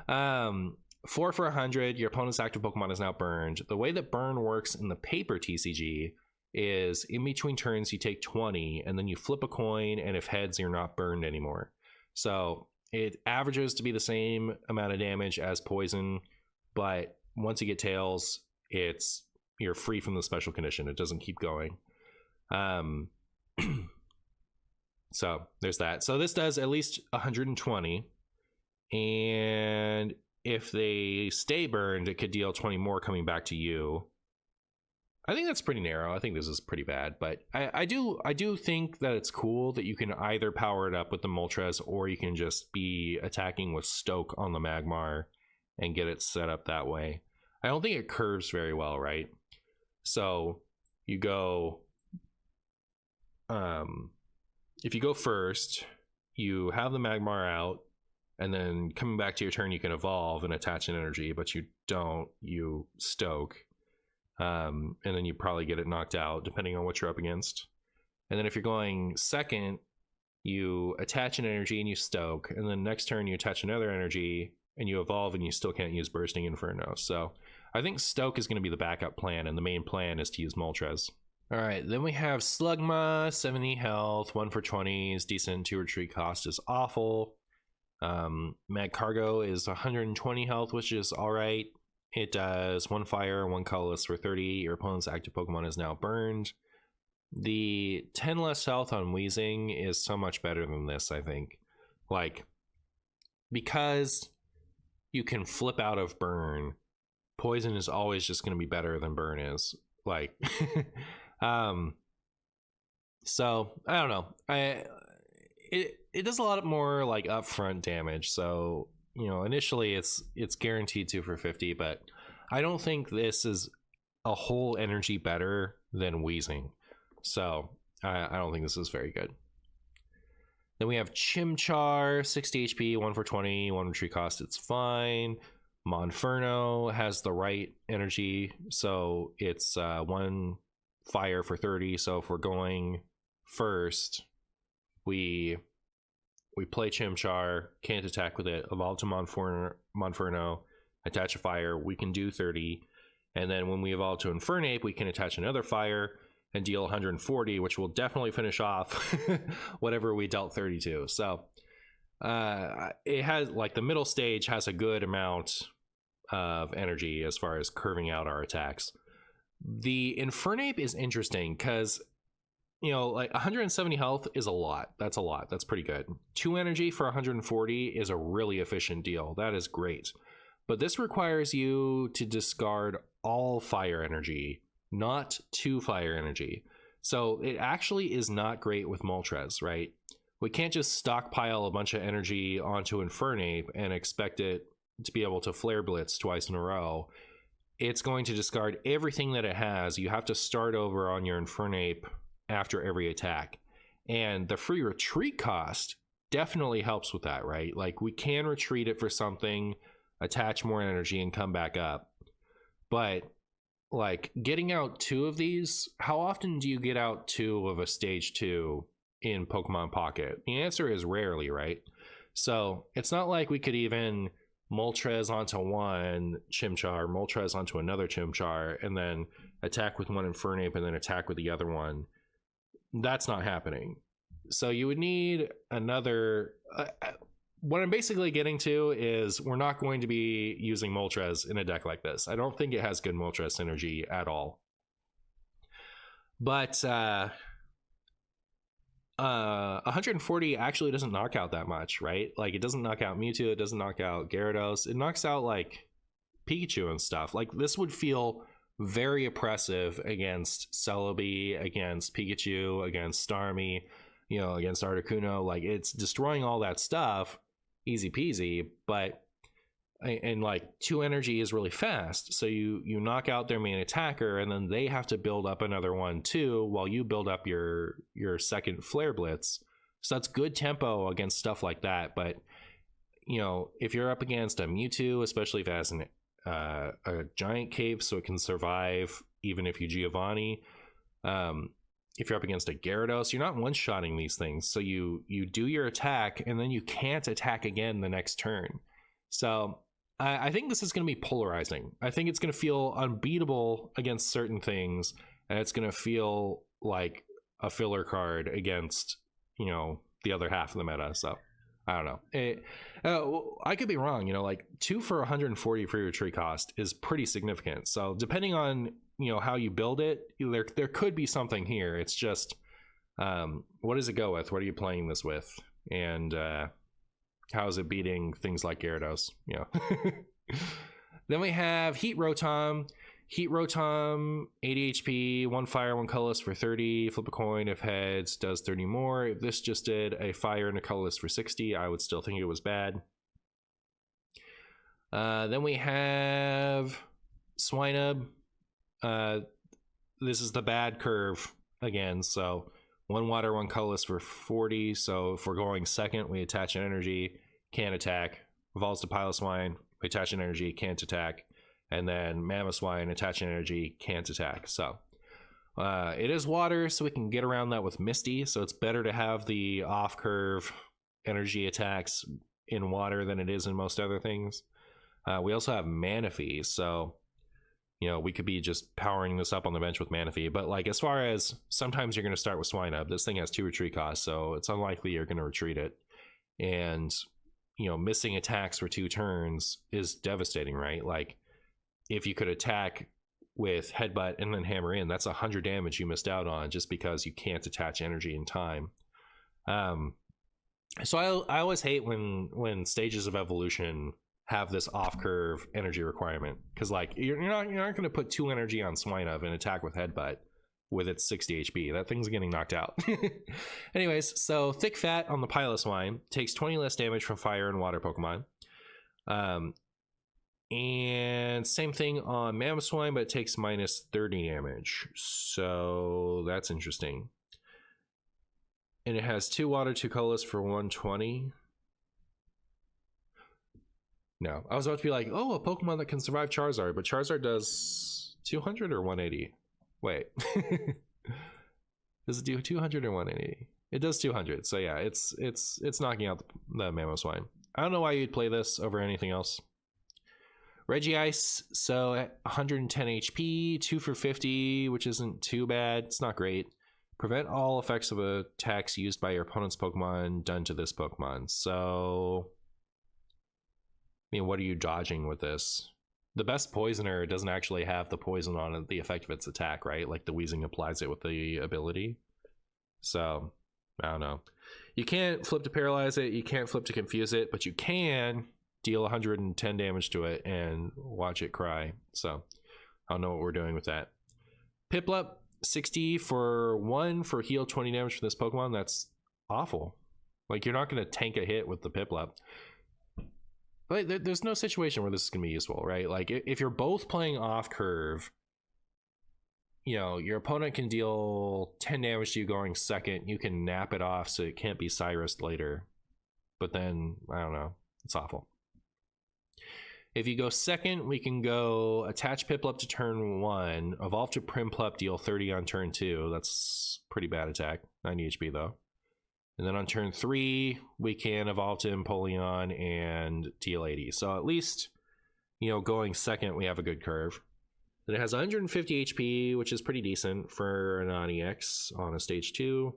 4 for 100, your opponent's active Pokemon is now burned. The way that burn works in the paper TCG is in between turns you take 20 and then you flip a coin, and if heads you're not burned anymore. So it averages to be the same amount of damage as poison, but once you get tails, you're free from the special condition. It doesn't keep going. So there's that. So this does at least 120, and if they stay burned, it could deal 20 more coming back to you. I think that's pretty narrow. I think this is pretty bad, but I do think that it's cool that you can either power it up with the Moltres, or you can just be attacking with Stoke on the Magmar and get it set up that way. I don't think it curves very well, right? So you go, if you go first, you have the Magmar out, and then coming back to your turn, you can evolve and attach an energy, but you don't, you Stoke. And then you probably get it knocked out depending on what you're up against. And then if you're going second, you attach an energy and you Stoke, and then next turn you attach another energy and you evolve, and you still can't use Bursting Inferno. So I think Stoke is going to be the backup plan, and the main plan is to use Moltres. All right, then we have Slugma, 70 health, 1 for 20 is decent, 2 retreat cost is awful. Mad Cargo is 120 health, which is all right. It does 1 fire, 1 colorless for 30. Your opponent's active Pokemon is now burned. The 10 less health on Wheezing is so much better than this, I think. Like, because you can flip out of burn, poison is always just going to be better than burn is. Like, so I don't know. It does a lot more like upfront damage. So, you know, initially it's guaranteed 2 for 50, but I don't think this is a whole energy better than Wheezing. So I don't think this is very good. Then we have Chimchar, 60 HP, 1 for 20, 1 retreat cost, it's fine. Monferno has the right energy, so it's 1 fire for 30. So if we're going first, we play Chimchar, can't attack with it, evolve to Monferno, attach a fire, we can do 30. And then when we evolve to Infernape, we can attach another fire and deal 140, which will definitely finish off whatever we dealt 32. So it has, like, the middle stage has a good amount of energy as far as curving out our attacks. The Infernape is interesting because, you know, like 170 health is a lot. That's a lot. That's pretty good. 2 energy for 140 is a really efficient deal. That is great. But this requires you to discard all fire energy, not 2 fire energy. So it actually is not great with Moltres, right? We can't just stockpile a bunch of energy onto Infernape and expect it to be able to Flare Blitz twice in a row. It's going to discard everything that it has. You have to start over on your Infernape after every attack. And the free retreat cost definitely helps with that, right? Like, we can retreat it for something, attach more energy, and come back up. But like, getting out 2 of these, how often do you get out 2 of a stage 2 in Pokemon Pocket? The answer is rarely, right? So it's not like we could even Moltres onto one Chimchar, Moltres onto another Chimchar, and then attack with one Infernape and then attack with the other one. That's not happening. So you would need another... what I'm basically getting to is we're not going to be using Moltres in a deck like this. I don't think it has good Moltres synergy at all. But 140 actually doesn't knock out that much, right? Like, it doesn't knock out Mewtwo, it doesn't knock out Gyarados, it knocks out like Pikachu and stuff. Like, this would feel very oppressive against Celebi, against Pikachu, against Starmie, you know, against Articuno. Like, it's destroying all that stuff, easy peasy. But and like 2 energy is really fast, so you knock out their main attacker, and then they have to build up another one too while you build up your second Flare Blitz. So that's good tempo against stuff like that. But, you know, if you're up against a Mewtwo, especially if it has a giant cape so it can survive even if you Giovanni, if you're up against a Gyarados, you're not one-shotting these things. So you do your attack, and then you can't attack again the next turn. So I think this is going to be polarizing. I think it's going to feel unbeatable against certain things, and it's going to feel like a filler card against, you know, the other half of the meta. So I don't know. I could be wrong. You know, like 2 for 140 free retreat cost is pretty significant. So depending on, you know, how you build it, there could be something here. It's just, what does it go with? What are you playing this with? And how is it beating things like Gyarados? You know. Then we have Heat Rotom. Heat Rotom, 80 HP, 1 fire, 1 colorless for 30. Flip a coin. If heads, does 30 more. If this just did a fire and a colorless for 60, I would still think it was bad. Then we have Swinub. This is the bad curve again. So 1 water, 1 colorless for 40. So if we're going second, we attach an energy, can't attack. Evolves to Piloswine, we attach an energy, can't attack. And then Mamoswine, attach an energy, can't attack. So it is water, so we can get around that with Misty. So it's better to have the off-curve energy attacks in water than it is in most other things. We also have Manaphy. So, you know, we could be just powering this up on the bench with Manaphy. But like, as far as sometimes you're going to start with Swinub, this thing has 2 retreat costs, so it's unlikely you're going to retreat it. And, you know, missing attacks for 2 turns is devastating, right? Like, if you could attack with Headbutt and then Hammer in, that's 100 damage you missed out on just because you can't attach energy in time. So I always hate when stages of evolution have this off-curve energy requirement, because like you're not going to put 2 energy on Swinub and attack with Headbutt with its 60 HP. That thing's getting knocked out. Anyways, so Thick Fat on the Piloswine takes 20 less damage from fire and water Pokemon. And same thing on Mamoswine, but it takes minus 30 damage. So that's interesting. And it has 2 water, 2 colorless for 120. No, I was about to be like, oh, a Pokemon that can survive Charizard, but Charizard does 200 or 180. Wait. Does it do 200 or 180? It does 200. So yeah, it's knocking out the Mamoswine. I don't know why you'd play this over anything else. Regice, so at 110 HP, 2 for 50, which isn't too bad. It's not great. Prevent all effects of attacks used by your opponent's Pokemon done to this Pokemon. So, I mean, what are you dodging with this? The best Poisoner doesn't actually have the poison on the effect of its attack, right? Like the Weezing applies it with the ability. So, I don't know. You can't flip to paralyze it, you can't flip to confuse it, but you can deal 110 damage to it and watch it cry. So I don't know what we're doing with that. Piplup, 60 for 1 for heal 20 damage for this Pokemon. That's awful. Like, you're not going to tank a hit with the Piplup. But there's no situation where this is going to be useful, right? Like, if you're both playing off curve, you know, your opponent can deal 10 damage to you going second. You can nap it off so it can't be Cyrus'd later. But then, I don't know. It's awful. If you go second, we can go attach Piplup to turn 1, evolve to Primplup, deal 30 on turn 2. That's pretty bad attack. 90 HP though. And then on turn 3, we can evolve to Empoleon and deal 80. So at least, you know, going second, we have a good curve. Then it has 150 HP, which is pretty decent for a non-EX on a stage 2.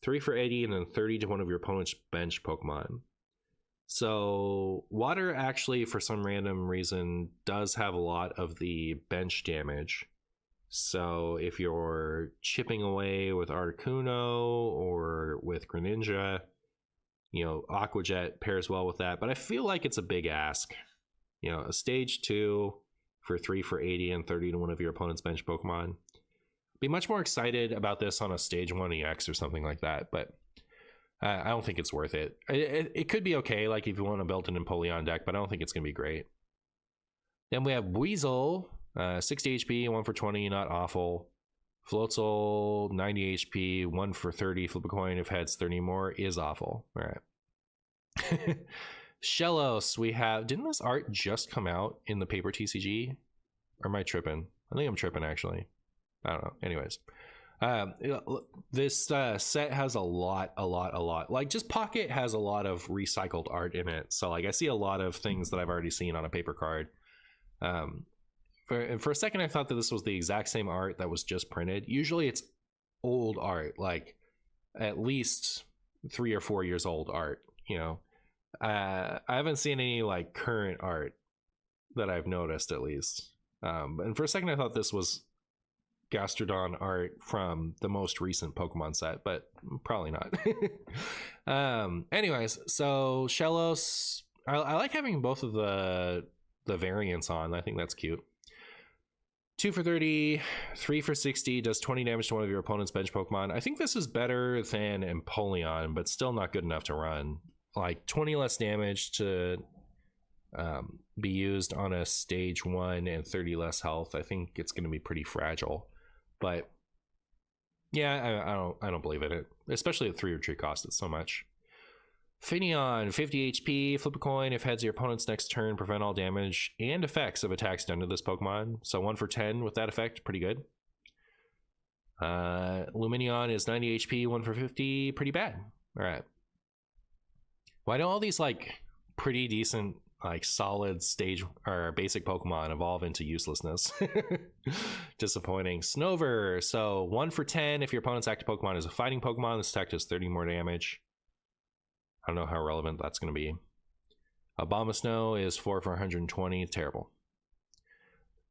3 for 80, and then 30 to one of your opponent's bench Pokemon. So water actually, for some random reason, does have a lot of the bench damage. So if you're chipping away with Articuno or with Greninja, you know, Aqua Jet pairs well with that. But I feel like it's a big ask. You know, a stage 2 for 3 for 80 and 30 to one of your opponent's bench Pokemon. Be much more excited about this on a stage 1 EX or something like that, but I don't think it's worth it. It could be okay, like if you want to build an Empoleon deck, but I don't think it's going to be great. Then we have Weasel, 60 HP, 1 for 20, not awful. Floatzel, 90 HP, 1 for 30, flip a coin if heads 30 more, is awful. All right. Shellos, we have, didn't this art just come out in the paper TCG? Or am I tripping? I think I'm tripping, actually. I don't know. Anyways. This set has a lot. Like, just Pocket has a lot of recycled art in it. So, like, I see a lot of things that I've already seen on a paper card. For a second, I thought that this was the exact same art that was just printed. Usually it's old art, like at least 3 or 4 years old art, you know. I haven't seen any, like, current art that I've noticed, at least. And for a second, I thought this was Gastrodon art from the most recent Pokemon set, but probably not. Anyways, so Shellos, I like having both of the variants on. I think that's cute. 2 for 30, 3 for 60, does 20 damage to one of your opponent's bench Pokemon. I think this is better than Empoleon, but still not good enough to run. Like, 20 less damage to be used on a stage 1 and 30 less health. I think it's going to be pretty fragile. But yeah, I don't believe in it, especially at 3 retreat cost. It's so much. Finneon, 50 HP, flip a coin if heads your opponent's next turn, prevent all damage and effects of attacks done to this Pokemon. So 1 for 10 with that effect, pretty good. Lumineon is 90 HP, 1 for 50, pretty bad. All right. Why don't all these, like, pretty decent like solid stage or basic Pokemon evolve into uselessness. Disappointing. Snover. So 1 for 10 if your opponent's active Pokemon is a fighting Pokemon. This attack does 30 more damage. I don't know how relevant that's going to be. Abomasnow is 4 for 120. Terrible.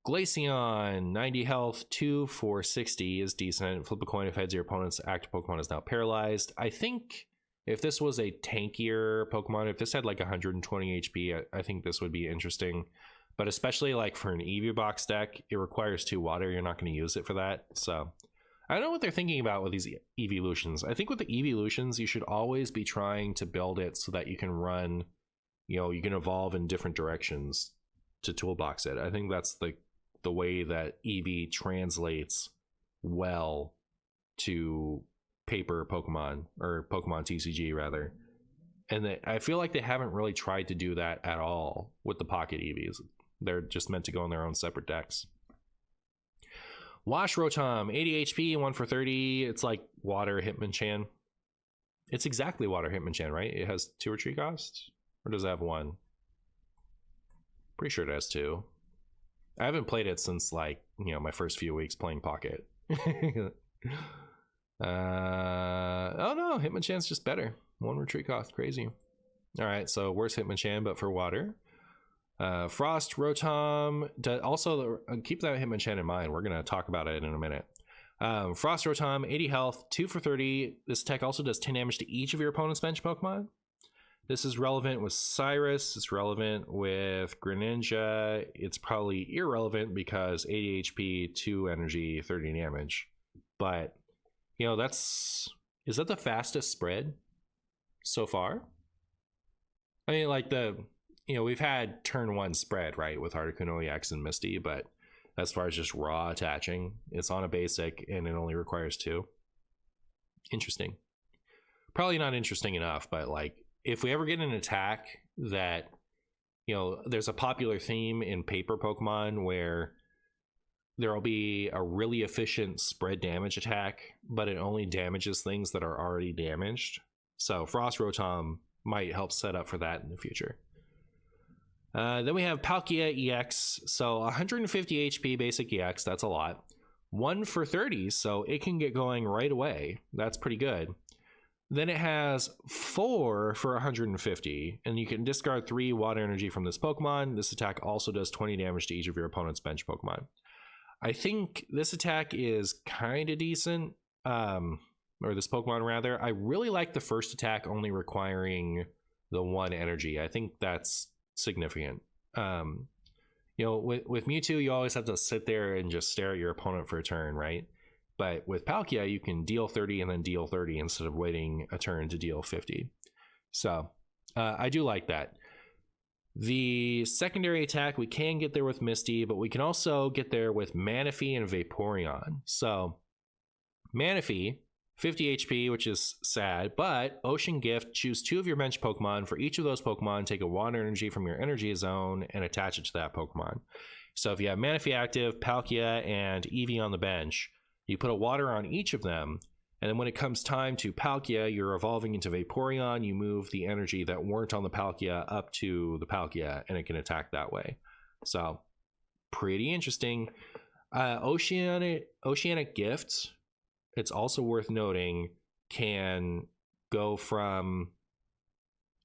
Glaceon, 90 health, 2 for 60 is decent. Flip a coin if heads, your opponent's active Pokemon is now paralyzed. I think if this was a tankier Pokemon, if this had like 120 HP, I think this would be interesting. But especially like for an EV box deck, it requires 2 water. You're not going to use it for that. So I don't know what they're thinking about with these evolutions. I think with the evolutions, you should always be trying to build it so that you can run, you know, you can evolve in different directions to toolbox it. I think that's the way that EV translates well to paper Pokemon, or Pokemon TCG rather. And I feel like they haven't really tried to do that at all with the Pocket EVs. They're just meant to go in their own separate decks. Wash Rotom, 80 HP, 1 for 30. It's like Water Hitmonchan. It's exactly Water Hitmonchan, right? It has 2 retreat costs? Or does it have 1? Pretty sure it has 2. I haven't played it since, like, you know, my first few weeks playing Pocket. Oh no, Hitmonchan's just better. 1 retreat cost, crazy. All right, so worse Hitmonchan, but for water. Frost Rotom, also keep that Hitmonchan in mind. We're gonna talk about it in a minute. Frost Rotom, 80 health, 2 for 30. This attack also does 10 damage to each of your opponent's bench Pokemon. This is relevant with Cyrus. It's relevant with Greninja. It's probably irrelevant because 80 HP, 2 energy, 30 damage. But, you know, is that the fastest spread so far? I mean, like we've had turn 1 spread, right, with Articuno EX and Misty, but as far as just raw attaching, it's on a basic and it only requires 2. Interesting. Probably not interesting enough, but like, if we ever get an attack that, you know, there's a popular theme in paper Pokemon where there will be a really efficient spread damage attack, but it only damages things that are already damaged. So Frost Rotom might help set up for that in the future. Then we have Palkia EX. So 150 HP basic EX, that's a lot. 1 for 30, so it can get going right away. That's pretty good. Then it has 4 for 150, and you can discard 3 water energy from this Pokemon. This attack also does 20 damage to each of your opponent's bench Pokemon. I think this attack is kind of decent, or this Pokemon rather. I really like the first attack only requiring the 1 energy. I think that's significant. You know, with Mewtwo, you always have to sit there and just stare at your opponent for a turn, right? But with Palkia, you can deal 30 and then deal 30 instead of waiting a turn to deal 50. So I do like that. The secondary attack, we can get there with Misty, but we can also get there with Manaphy and Vaporeon. So Manaphy, 50 HP, which is sad, but Ocean Gift, choose 2 of your bench Pokemon. For each of those Pokemon, take a water energy from your energy zone and attach it to that Pokemon. So if you have Manaphy active, Palkia, and Eevee on the bench, you put a water on each of them, and then when it comes time to Palkia, you're evolving into Vaporeon, you move the energy that weren't on the Palkia up to the Palkia, and it can attack that way. So, pretty interesting. Oceanic Gift, it's also worth noting, can go from,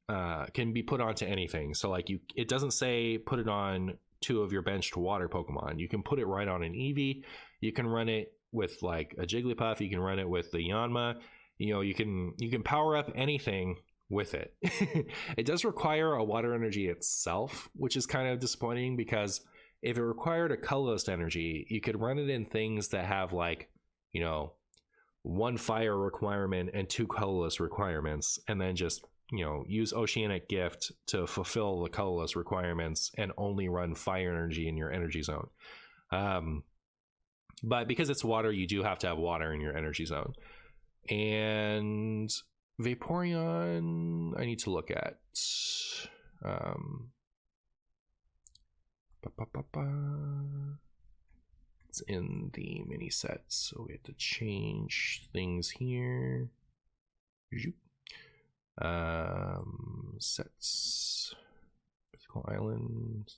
can be put onto anything. So, like, it doesn't say put it on 2 of your benched water Pokemon. You can put it right on an Eevee. You can run it with like a Jigglypuff, you can run it with the Yanma, you know, you can power up anything with it. It does require a water energy itself, which is kind of disappointing because if it required a colorless energy, you could run it in things that have like, you know, 1 fire requirement and 2 colorless requirements, and then just, you know, use Oceanic Gift to fulfill the colorless requirements and only run fire energy in your energy zone. But because it's water, you do have to have water in your energy zone. And Vaporeon, I need to look at. It's in the mini set, so we have to change things here. Sets. Tropical Island.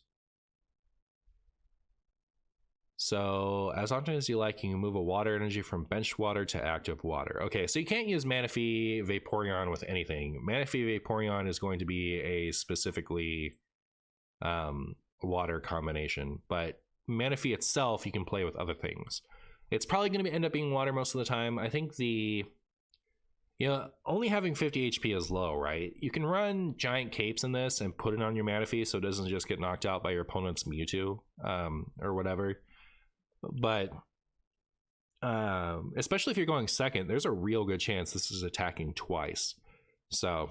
So as often as you like, you can move a water energy from benched water to active water. Okay, so you can't use Manaphy Vaporeon with anything. Manaphy Vaporeon is going to be a specifically water combination, but Manaphy itself you can play with other things. It's probably going to end up being water most of the time. I think only having 50 HP is low, right? You can run giant capes in this and put it on your Manaphy so it doesn't just get knocked out by your opponent's Mewtwo or whatever. But especially if you're going second, there's a real good chance this is attacking twice. So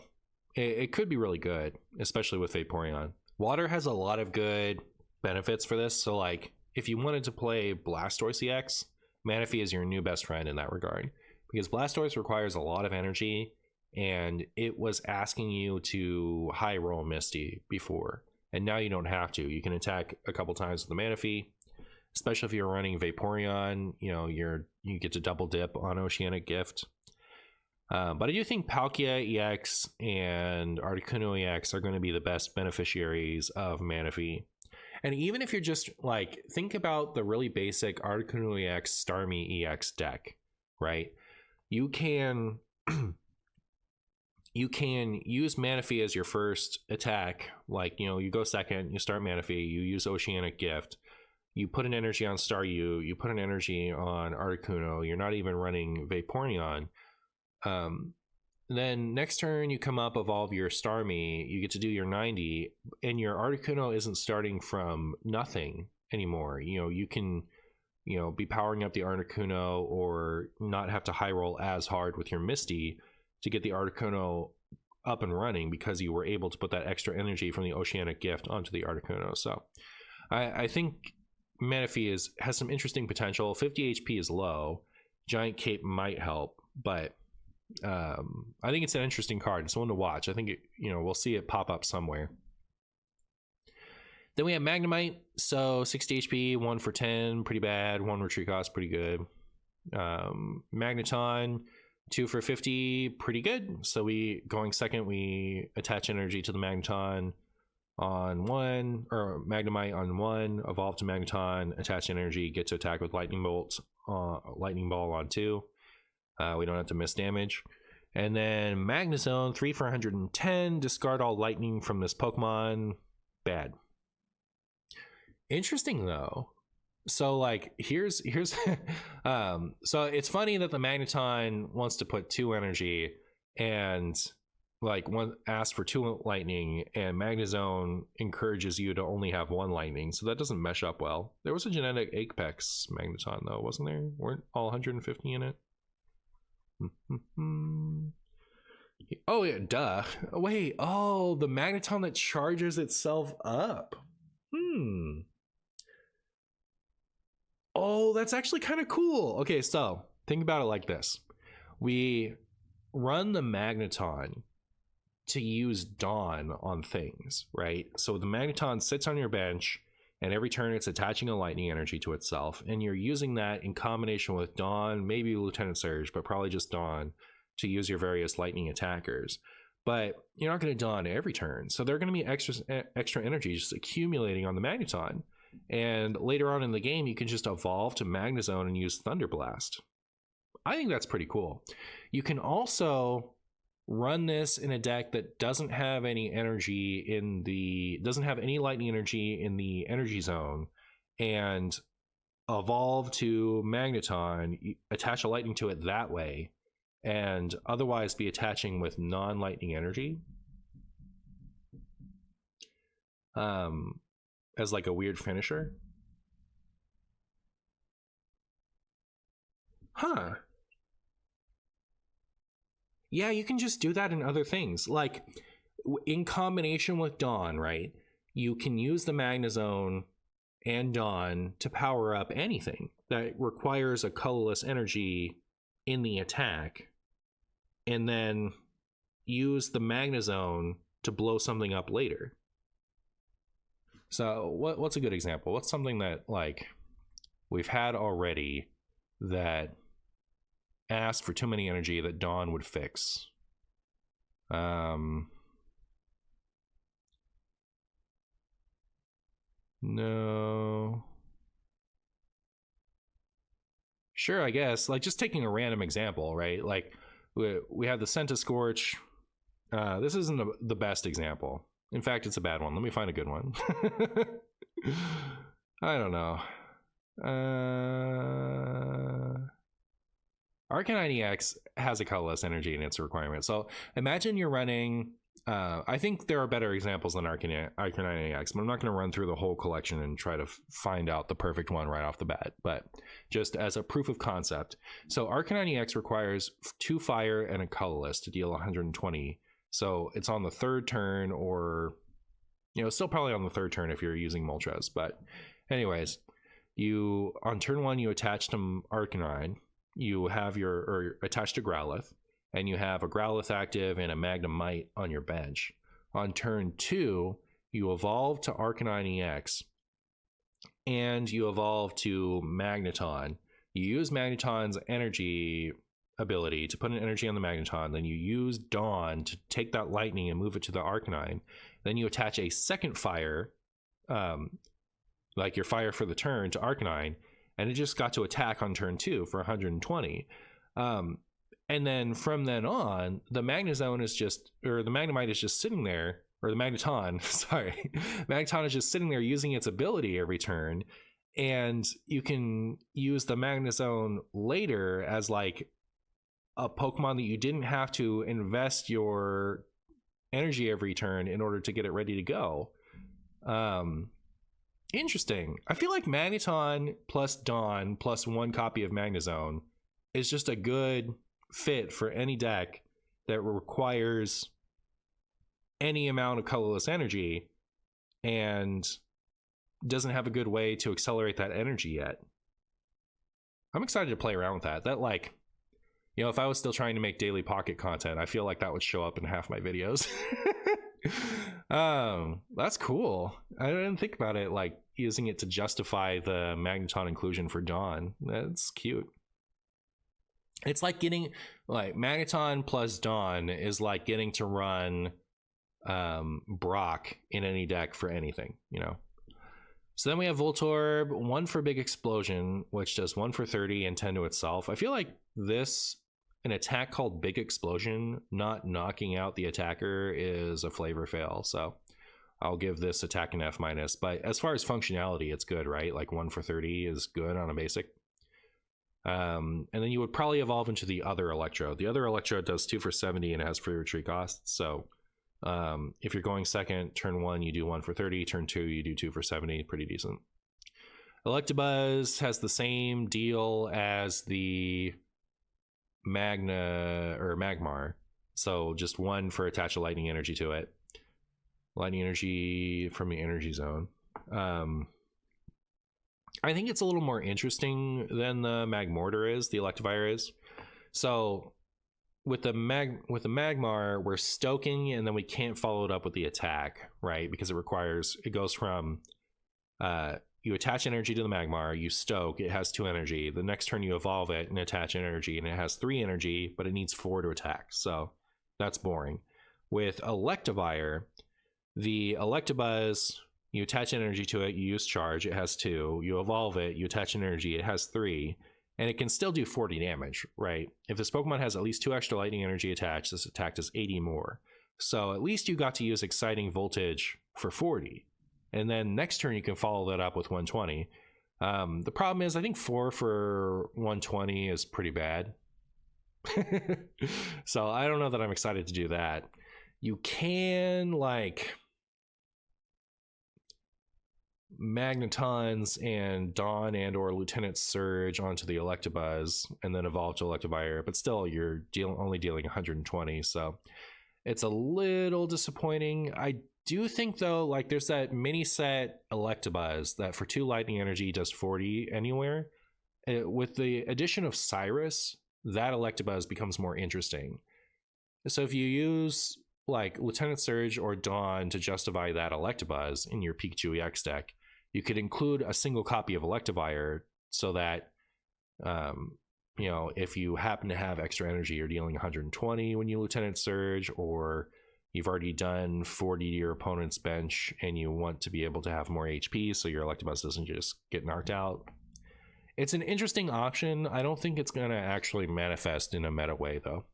it could be really good, especially with Vaporeon. Water has a lot of good benefits for this. So like if you wanted to play Blastoise EX, Manaphy is your new best friend in that regard. Because Blastoise requires a lot of energy, and it was asking you to high roll Misty before. And now you don't have to. You can attack a couple times with the Manaphy. Especially if you're running Vaporeon, you get to double dip on Oceanic Gift. But I do think Palkia EX and Articuno EX are going to be the best beneficiaries of Manaphy. And even if you're just like, think about the really basic Articuno EX Starmie EX deck, right? You can use Manaphy as your first attack. Like, you go second, you start Manaphy, you use Oceanic Gift. You put an energy on Staryu, you put an energy on Articuno, you're not even running Vaporeon. Then next turn you come up, evolve your Starmie, you get to do your 90, and your Articuno isn't starting from nothing anymore. You can be powering up the Articuno or not have to high roll as hard with your Misty to get the Articuno up and running because you were able to put that extra energy from the Oceanic Gift onto the Articuno. So I think Manaphy has some interesting potential. 50 HP is low. Giant Cape might help, but I think it's an interesting card. It's one to watch. I think we'll see it pop up somewhere. Then we have Magnemite. So 60 HP, 1 for 10, pretty bad. 1 retreat cost, pretty good. Magneton, 2 for 50, pretty good. So going second, we attach energy to the Magneton on 1, or Magnemite on 1, evolve to Magneton, attach energy, get to attack with Lightning Ball on 2. We don't have to miss damage. And then Magnezone, 3 for 110, discard all lightning from this Pokemon. Bad. Interesting though. So like here's so it's funny that the Magneton wants to put 2 energy and like one asks for 2 lightning, and Magnezone encourages you to only have 1 lightning, so that doesn't mesh up well. There was a genetic Apex Magneton though, wasn't there? Weren't all 150 in it? Oh yeah, duh. Wait, oh, the Magneton that charges itself up. Oh, that's actually kind of cool. Okay, so think about it like this. We run the Magneton to use Dawn on things, right? So the Magneton sits on your bench, and every turn it's attaching a lightning energy to itself, and you're using that in combination with Dawn, maybe Lieutenant Surge, but probably just Dawn, to use your various lightning attackers. But you're not going to Dawn every turn, so there are going to be extra energy just accumulating on the Magneton. And later on in the game, you can just evolve to Magnezone and use Thunder Blast. I think that's pretty cool. You can also run this in a deck that doesn't have any energy doesn't have any lightning energy in the energy zone, and evolve to Magneton, attach a lightning to it that way, and otherwise be attaching with non-lightning energy. As like a weird finisher. Huh. Yeah, you can just do that in other things. Like in combination with Dawn, right? You can use the Magnezone and Dawn to power up anything that requires a colorless energy in the attack, and then use the Magnezone to blow something up later. So what's a good example? What's something that like we've had already that asked for too many energy that Dawn would fix? No. Sure, I guess. Like, just taking a random example, right? Like, we have the Centiscorch. This isn't the best example. In fact, it's a bad one. Let me find a good one. I don't know. Arcanine EX has a colorless energy in its requirement. So imagine you're running. I think there are better examples than Arcanine EX, but I'm not going to run through the whole collection and try to find out the perfect one right off the bat. But just as a proof of concept. So Arcanine EX requires 2 fire and a colorless to deal 120. So it's on the 3rd turn, or, you know, still probably on the 3rd turn if you're using Moltres. But anyways, you on turn 1, you attach to Arcanine. You have or attached to Growlithe, and you have a Growlithe active and a Magnemite on your bench. On turn 2, you evolve to Arcanine EX, and you evolve to Magneton. You use Magneton's energy ability to put an energy on the Magneton, then you use Dawn to take that lightning and move it to the Arcanine. Then you attach a second fire, like your fire for the turn, to Arcanine, and it just got to attack on turn 2 for 120. And then from then on, the Magnezone is just, or the Magnemite is just sitting there, or the Magneton, sorry, Magneton is just sitting there using its ability every turn, and you can use the Magnezone later as like a Pokemon that you didn't have to invest your energy every turn in order to get it ready to go. Interesting. I feel like Magneton plus Dawn plus 1 copy of Magnezone is just a good fit for any deck that requires any amount of colorless energy and doesn't have a good way to accelerate that energy yet. I'm excited to play around with that. That, like, you know, if I was still trying to make daily pocket content, I feel like that would show up in half my videos. That's cool. I didn't think about it, like using it to justify the Magneton inclusion for Dawn. That's cute. It's like getting, like, Magneton plus Dawn is like getting to run Brock in any deck for anything, you know. So then we have Voltorb, 1 for Big Explosion, which does 1 for 30 and 10 to itself. I feel like an attack called Big Explosion not knocking out the attacker is a flavor fail, so I'll give this attack an F-. But as far as functionality, it's good, right? Like 1 for 30 is good on a basic. And then you would probably evolve into the other Electro. The other Electro does 2 for 70 and has free retreat costs. So if you're going second, turn 1 you do 1 for 30, turn 2 you do 2 for 70. Pretty decent. Electabuzz has the same deal as the Magmar, so just 1 for attach a lightning energy to it. Lightning energy from the energy zone. I think it's a little more interesting than the Magmortar is, the Electivire is. So with the Magmar, we're stoking and then we can't follow it up with the attack, right? Because it goes from you attach energy to the Magmar, you stoke, it has 2 energy. The next turn you evolve it and attach energy, and it has 3 energy, but it needs 4 to attack. So that's boring. With Electivire, the Electabuzz, you attach energy to it, you use charge, it has 2. You evolve it, you attach energy, it has 3. And it can still do 40 damage, right? If this Pokemon has at least 2 extra lightning energy attached, this attack does 80 more. So at least you got to use Exciting Voltage for 40. And then next turn you can follow that up with 120. The problem is I think 4 for 120 is pretty bad. So I don't know that I'm excited to do that. You can, like, Magnetons and Dawn and or Lieutenant Surge onto the Electabuzz and then evolve to Electivire, but still you're only dealing 120, so it's a little disappointing. I do think though, like, there's that mini set Electabuzz that for 2 lightning energy does 40 anywhere. With the addition of Cyrus, that Electabuzz becomes more interesting. So if you use like Lieutenant Surge or Dawn to justify that Electabuzz in your Pikachu EX deck, you could include a single copy of Electivire so that you know, if you happen to have extra energy, you're dealing 120 when you Lieutenant Surge, or you've already done 40 to your opponent's bench and you want to be able to have more HP so your Electabuzz doesn't just get knocked out. It's an interesting option. I don't think it's going to actually manifest in a meta way, though.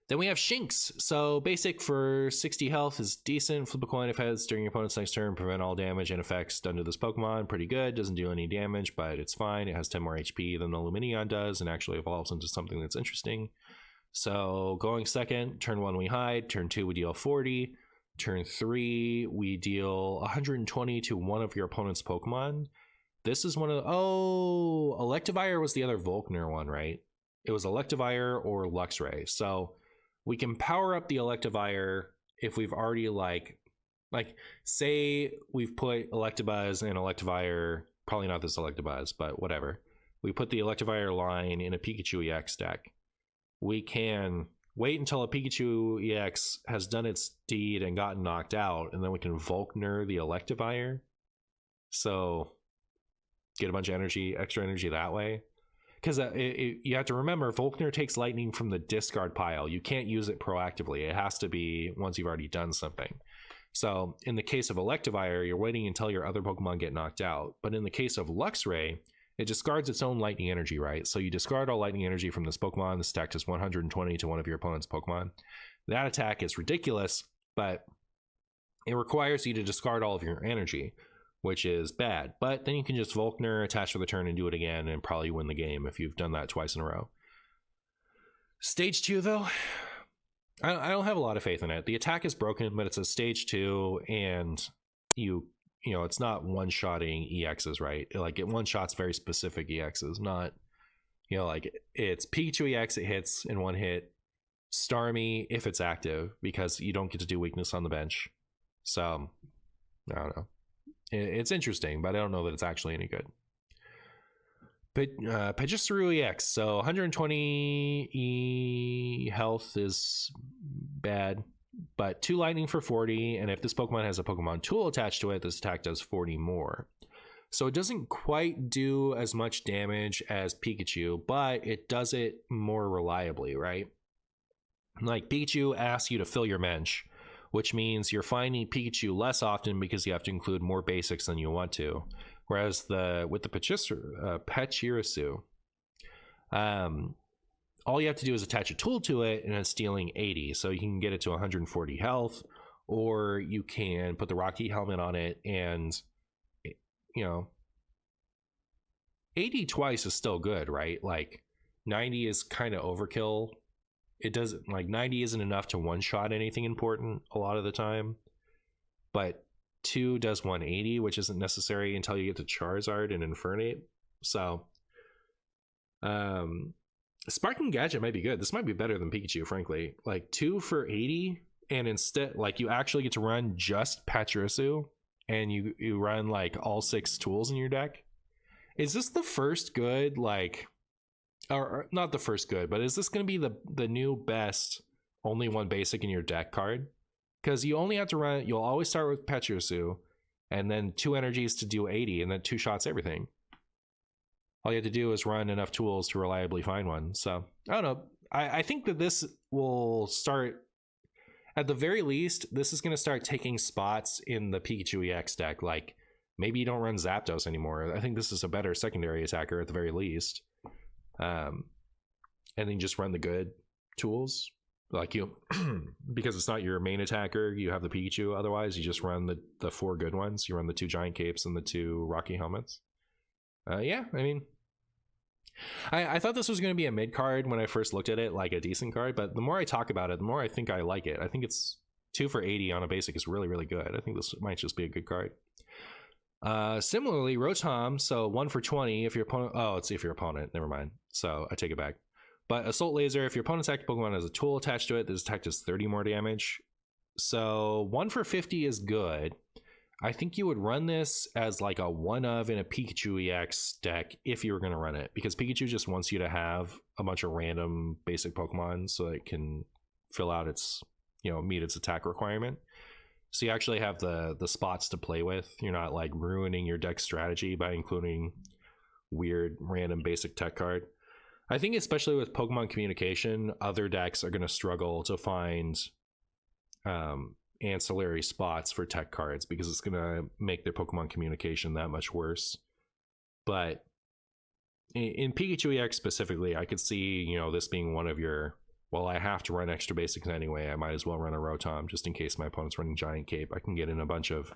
Then we have Shinx. So basic for 60 health is decent. Flip a coin if heads during your opponent's next turn. Prevent all damage and effects done to this Pokemon. Pretty good. Doesn't do any damage, but it's fine. It has 10 more HP than the Lumineon does and actually evolves into something that's interesting. So going second, turn 1 we hide. Turn 2 we deal 40. Turn 3 we deal 120 to one of your opponent's Pokemon. This is one of the... Oh, Electivire was the other Volkner one, right? It was Electivire or Luxray. So we can power up the Electivire if we've already like say we've put Electabuzz and Electivire, probably not this Electabuzz, but whatever. We put the Electivire line in a Pikachu EX deck. We can wait until a Pikachu EX has done its deed and gotten knocked out, and then we can Volkner the Electivire. So get a bunch of energy, extra energy that way. Because you have to remember, Volkner takes lightning from the discard pile. You can't use it proactively. It has to be once you've already done something. So in the case of Electivire, you're waiting until your other Pokemon get knocked out. But in the case of Luxray, it discards its own lightning energy, right? So you discard all lightning energy from this Pokemon. This attack does 120 to one of your opponent's Pokemon. That attack is ridiculous, but it requires you to discard all of your energy, which is bad. But then you can just Volkner, attach for the turn, and do it again, and probably win the game if you've done that twice in a row. Stage 2, though, I don't have a lot of faith in it. The attack is broken, but it's a stage 2, and you know, it's not one-shotting EXs, right? Like, it one-shots very specific EXs, not, you know, like, it's Pikachu EX, it hits in one hit, Starmie if it's active, because you don't get to do weakness on the bench. So, I don't know. It's interesting, but I don't know that it's actually any good. But Pidgeotto EX, so 120 health is bad, but 2 lightning for 40, and if this Pokemon has a Pokemon tool attached to it, this attack does 40 more. So it doesn't quite do as much damage as Pikachu, but it does it more reliably, right? Like, Pikachu asks you to fill your bench, which means you're finding Pikachu less often because you have to include more basics than you want to. Whereas with the Pachirisu, all you have to do is attach a tool to it, and it's dealing 80. So you can get it to 140 health, or you can put the Rocky helmet on it, and, you know, 80 twice is still good, right? Like, 90 is kind of overkill. It doesn't, like, 90 isn't enough to one-shot anything important a lot of the time, but 2 does 180, which isn't necessary until you get to Charizard and Infernape. So Sparking Gadget might be good. This might be better than Pikachu, frankly. Like, 2 for 80, and instead, like, you actually get to run just Pachirisu, and you run, like, all 6 tools in your deck. Is this the first good, like, or not the first good, but is this going to be the new best only one basic in your deck card? Because you only have to run, you'll always start with Pachirisu, and then 2 energies to do 80, and then 2 shots everything. All you have to do is run enough tools to reliably find one. So, I don't know. I think that this will start, at the very least, this is going to start taking spots in the Pikachu EX deck. Like, maybe you don't run Zapdos anymore. I think this is a better secondary attacker at the very least. And then just run the good tools. Like, you, because it's not your main attacker, you have the Pikachu. Otherwise, you just run the 4 good ones. You run the 2 Giant Capes and the 2 Rocky Helmets. Yeah, I mean, I thought this was going to be a mid card when I first looked at it, like a decent card, but the more I talk about it, the more I think I like it. I think it's 2 for 80 on a basic is really, really good. I think this might just be a good card. Similarly, Rotom, so 1 for 20 if your opponent, oh, it's if your opponent, never mind. So I take it back. But Assault Laser, if your opponent's active Pokemon has a tool attached to it, this attack does 30 more damage. So 1 for 50 is good. I think you would run this as like a one of in a Pikachu EX deck if you were going to run it, because Pikachu just wants you to have a bunch of random basic Pokemon so it can fill out its, you know, meet its attack requirement. So you actually have the spots to play with. You're not like ruining your deck strategy by including weird random basic tech card. I think especially with Pokemon communication, other decks are going to struggle to find ancillary spots for tech cards because it's going to make their Pokemon communication that much worse. But in Pikachu EX specifically, I could see, you know, this being one of your, well, I have to run extra basics anyway, I might as well run a Rotom just in case my opponent's running Giant Cape. I can get in a bunch of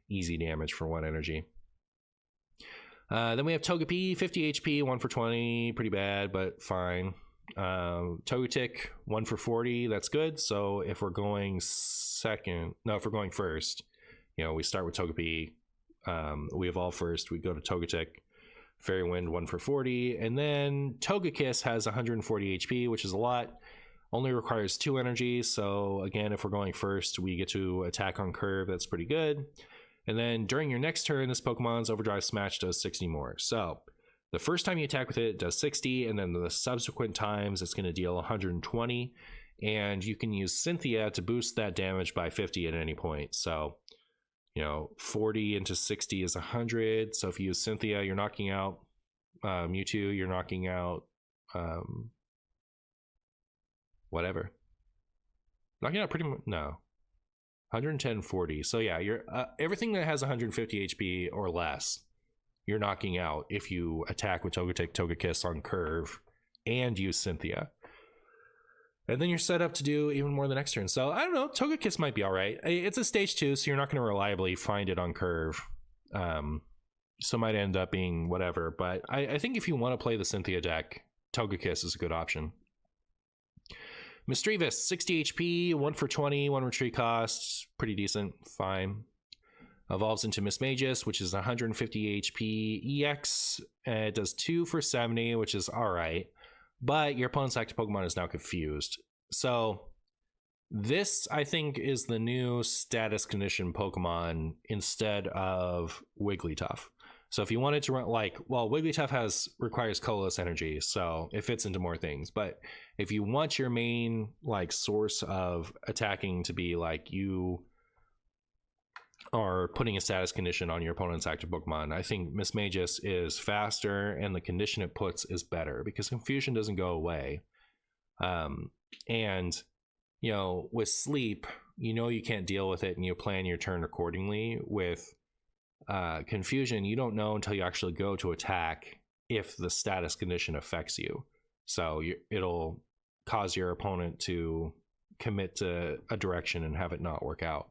easy damage for 1 energy. Then we have Togepi, 50 HP, 1 for 20, pretty bad, but fine. Togetic, 1 for 40, that's good. So if we're going if we're going first, you know, we start with Togepi, we evolve first, we go to Togetic, Fairy Wind, 1 for 40, and then Togekiss has 140 HP, which is a lot. Only requires 2 energy, so again, if we're going first, we get to attack on curve, that's pretty good. And then during your next turn, this Pokemon's Overdrive Smash does 60 more. So the first time you attack with it, it does 60, and then the subsequent times it's going to deal 120. And you can use Cynthia to boost that damage by 50 at any point. So, you know, 40 into 60 is 100. So if you use Cynthia, you're knocking out Mewtwo, you're knocking out whatever. Knocking out pretty much, no. 110, 40. So yeah, you're everything that has 150 HP or less, you're knocking out if you attack with Togetic, Togekiss on curve and use Cynthia. And then you're set up to do even more the next turn. So I don't know, Togekiss might be all right. It's a stage 2, so you're not going to reliably find it on curve. So it might end up being whatever. But I think if you want to play the Cynthia deck, Togekiss is a good option. Misdreavus, 60 HP, 1 for 20, 1 retreat cost, pretty decent, fine. Evolves into Mismagius, which is 150 HP EX. It does 2 for 70, which is alright. But your opponent's active Pokemon is now confused. So this, I think, is the new status condition Pokemon instead of Wigglytuff. So if you wanted to run, like, well, Wigglytuff requires colorless energy, so it fits into more things. But if you want your main, like, source of attacking to be, like, you are putting a status condition on your opponent's active Pokemon, I think Mismagius is faster, and the condition it puts is better, because confusion doesn't go away. And, you know, with sleep, you know you can't deal with it, and you plan your turn accordingly. With confusion, you don't know until you actually go to attack if the status condition affects you. So it'll cause your opponent to commit to a direction and have it not work out.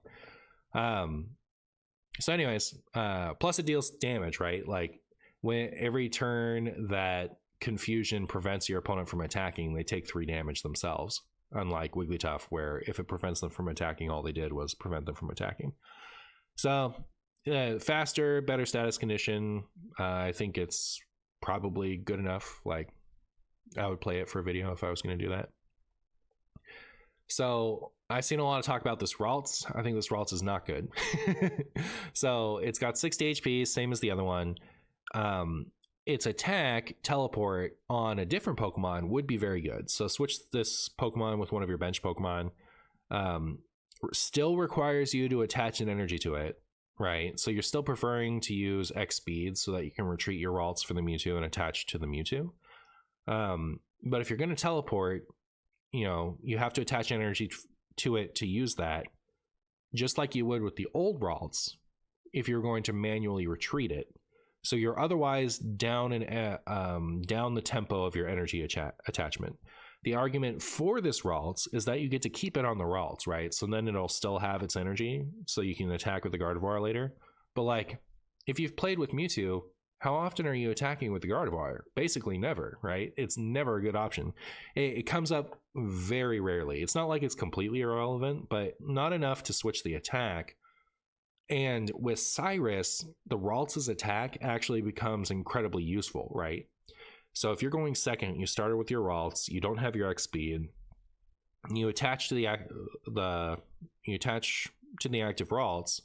So anyways, plus it deals damage, right? Like when every turn that confusion prevents your opponent from attacking, they take 3 damage themselves. Unlike Wigglytuff, where if it prevents them from attacking, all they did was prevent them from attacking. So faster, better status condition. I think it's probably good enough. Like, I would play it for a video if I was going to do that. So I've seen a lot of talk about this Ralts. I think this Ralts is not good. So it's got 60 HP, same as the other one. Its attack, teleport on a different Pokemon would be very good. So switch this Pokemon with one of your bench Pokemon. Still requires you to attach an energy to it, right? So you're still preferring to use X speed so that you can retreat your Ralts for the Mewtwo and attach to the Mewtwo. But if you're going to teleport, you know, you have to attach energy to it to use that, just like you would with the old Ralts if you're going to manually retreat it. So you're otherwise down the tempo of your energy attachment. The argument for this Ralts is that you get to keep it on the Ralts, right? So then it'll still have its energy, so you can attack with the Gardevoir later. But like, if you've played with Mewtwo, how often are you attacking with the Gardevoir? Basically never, right? It's never a good option. It comes up very rarely. It's not like it's completely irrelevant, but not enough to switch the attack. And with Cyrus, the Ralts' attack actually becomes incredibly useful, right? So if you're going second, you started with your Ralts, you don't have your X speed, you attach to the active Ralts.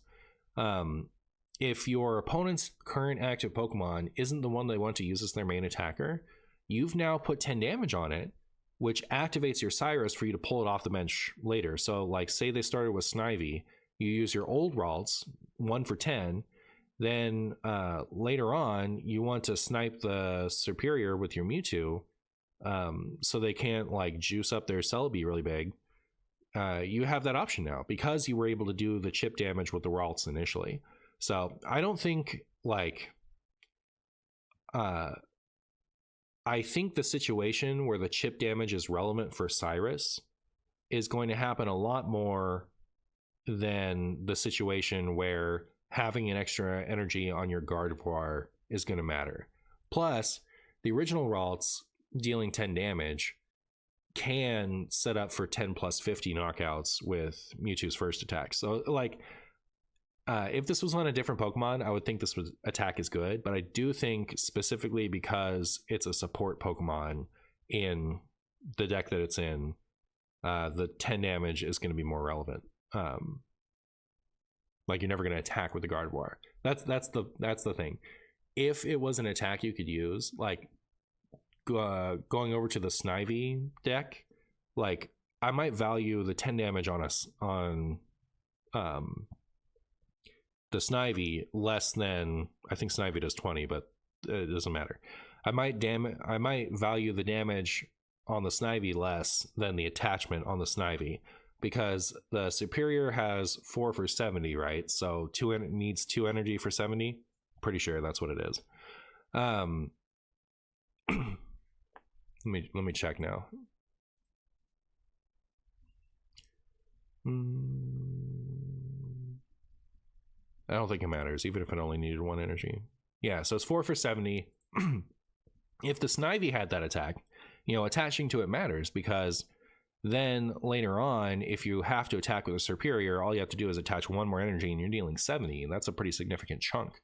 If your opponent's current active Pokemon isn't the one they want to use as their main attacker, you've now put 10 damage on it, which activates your Cyrus for you to pull it off the bench later. So like, say they started with Snivy, you use your old Ralts, 1 for 10, then later on you want to snipe the superior with your Mewtwo, so they can't like juice up their Celebi really big. You have that option now because you were able to do the chip damage with the Ralts initially. So I don't think like I think the situation where the chip damage is relevant for Cyrus is going to happen a lot more than the situation where having an extra energy on your Gardevoir is going to matter. Plus, the original Ralts dealing 10 damage can set up for 10 plus 50 knockouts with Mewtwo's first attack. So, like, if this was on a different Pokemon, I would think this attack is good, but I do think specifically because it's a support Pokemon in the deck that it's in, the 10 damage is going to be more relevant. Like, you're never going to attack with the Gardevoir. That's the thing. If it was an attack you could use, like going over to the Snivy deck, like I might value the 10 damage on us on the Snivy less than, I think Snivy does 20, but it doesn't matter. I might value the damage on the Snivy less than the attachment on the Snivy, because the Superior has 4 for 70, right? So needs 2 energy for 70. Pretty sure that's what it is. Let me check now. I don't think it matters, even if it only needed 1 energy. Yeah, so it's 4 for 70. If the Snivy had that attack, attaching to it matters, because then later on, if you have to attack with a Superior, all you have to do is attach 1 more energy and you're dealing 70, and that's a pretty significant chunk.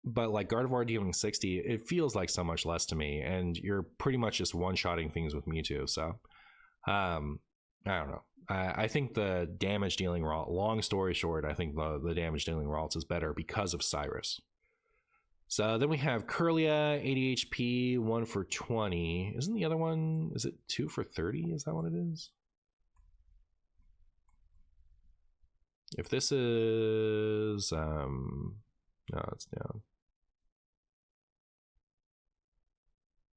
But like Gardevoir dealing 60, it feels like so much less to me, and you're pretty much just one-shotting things with Mewtwo, so I don't know. I think the damage dealing Ralt, long story short, I think the damage dealing Ralts is better because of Cyrus. So then we have Kirlia, 80 HP, 1 for 20. Isn't the other one, is it 2 for 30? Is that what it is? If this is, no, it's down.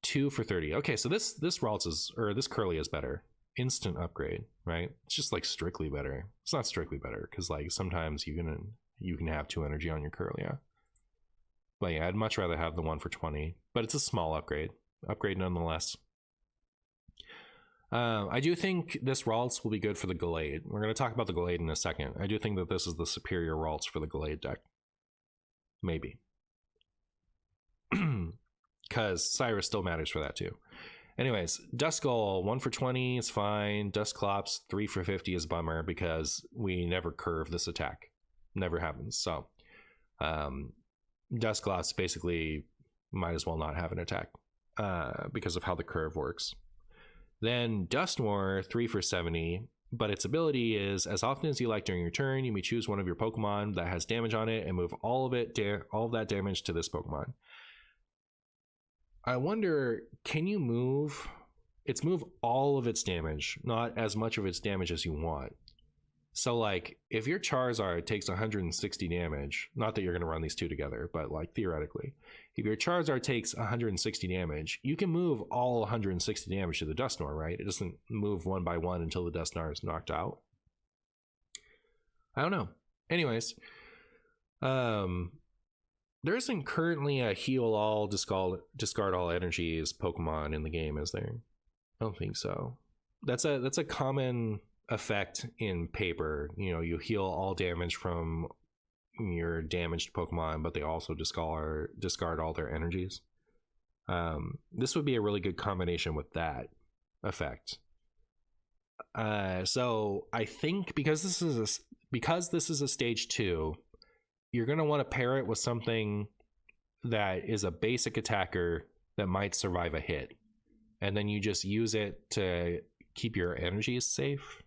2 for 30. Okay, so this Ralts is, or this Kirlia is better. Instant upgrade, right? It's just like strictly better. It's not strictly better, because like sometimes you can have 2 energy on your Kirlia. But yeah, I'd much rather have the 1 for 20. But it's a small upgrade. Upgrade nonetheless. I do think this Ralts will be good for the Gallade. We're going to talk about the Gallade in a second. I do think that this is the superior Ralts for the Gallade deck. Maybe. Because Cyrus still matters for that too. Anyways, Duskull, 1 for 20 is fine. Dusclops, 3 for 50 is bummer, because we never curve this attack. Never happens. So, Dusclops basically might as well not have an attack because of how the curve works. Then Dusknoir, 3 for 70, but its ability is, as often as you like during your turn, you may choose one of your Pokemon that has damage on it and move all of that damage to this Pokemon. I wonder, can you move all of its damage, not as much of its damage as you want? So like, if your Charizard takes 160 damage, not that you're going to run these two together, but like theoretically, if your Charizard takes 160 damage, you can move all 160 damage to the Dusknoir, right? It doesn't move one by one until the Dusknoir is knocked out. I don't know. Anyways, there isn't currently a heal all, discard all energies Pokemon in the game, is there? I don't think so. That's a common effect in paper. You heal all damage from your damaged Pokemon, but they also discard all their energies. This would be a really good combination with that effect. So I think because this is a stage 2, you're going to want to pair it with something that is a basic attacker that might survive a hit, and then you just use it to keep your energies safe.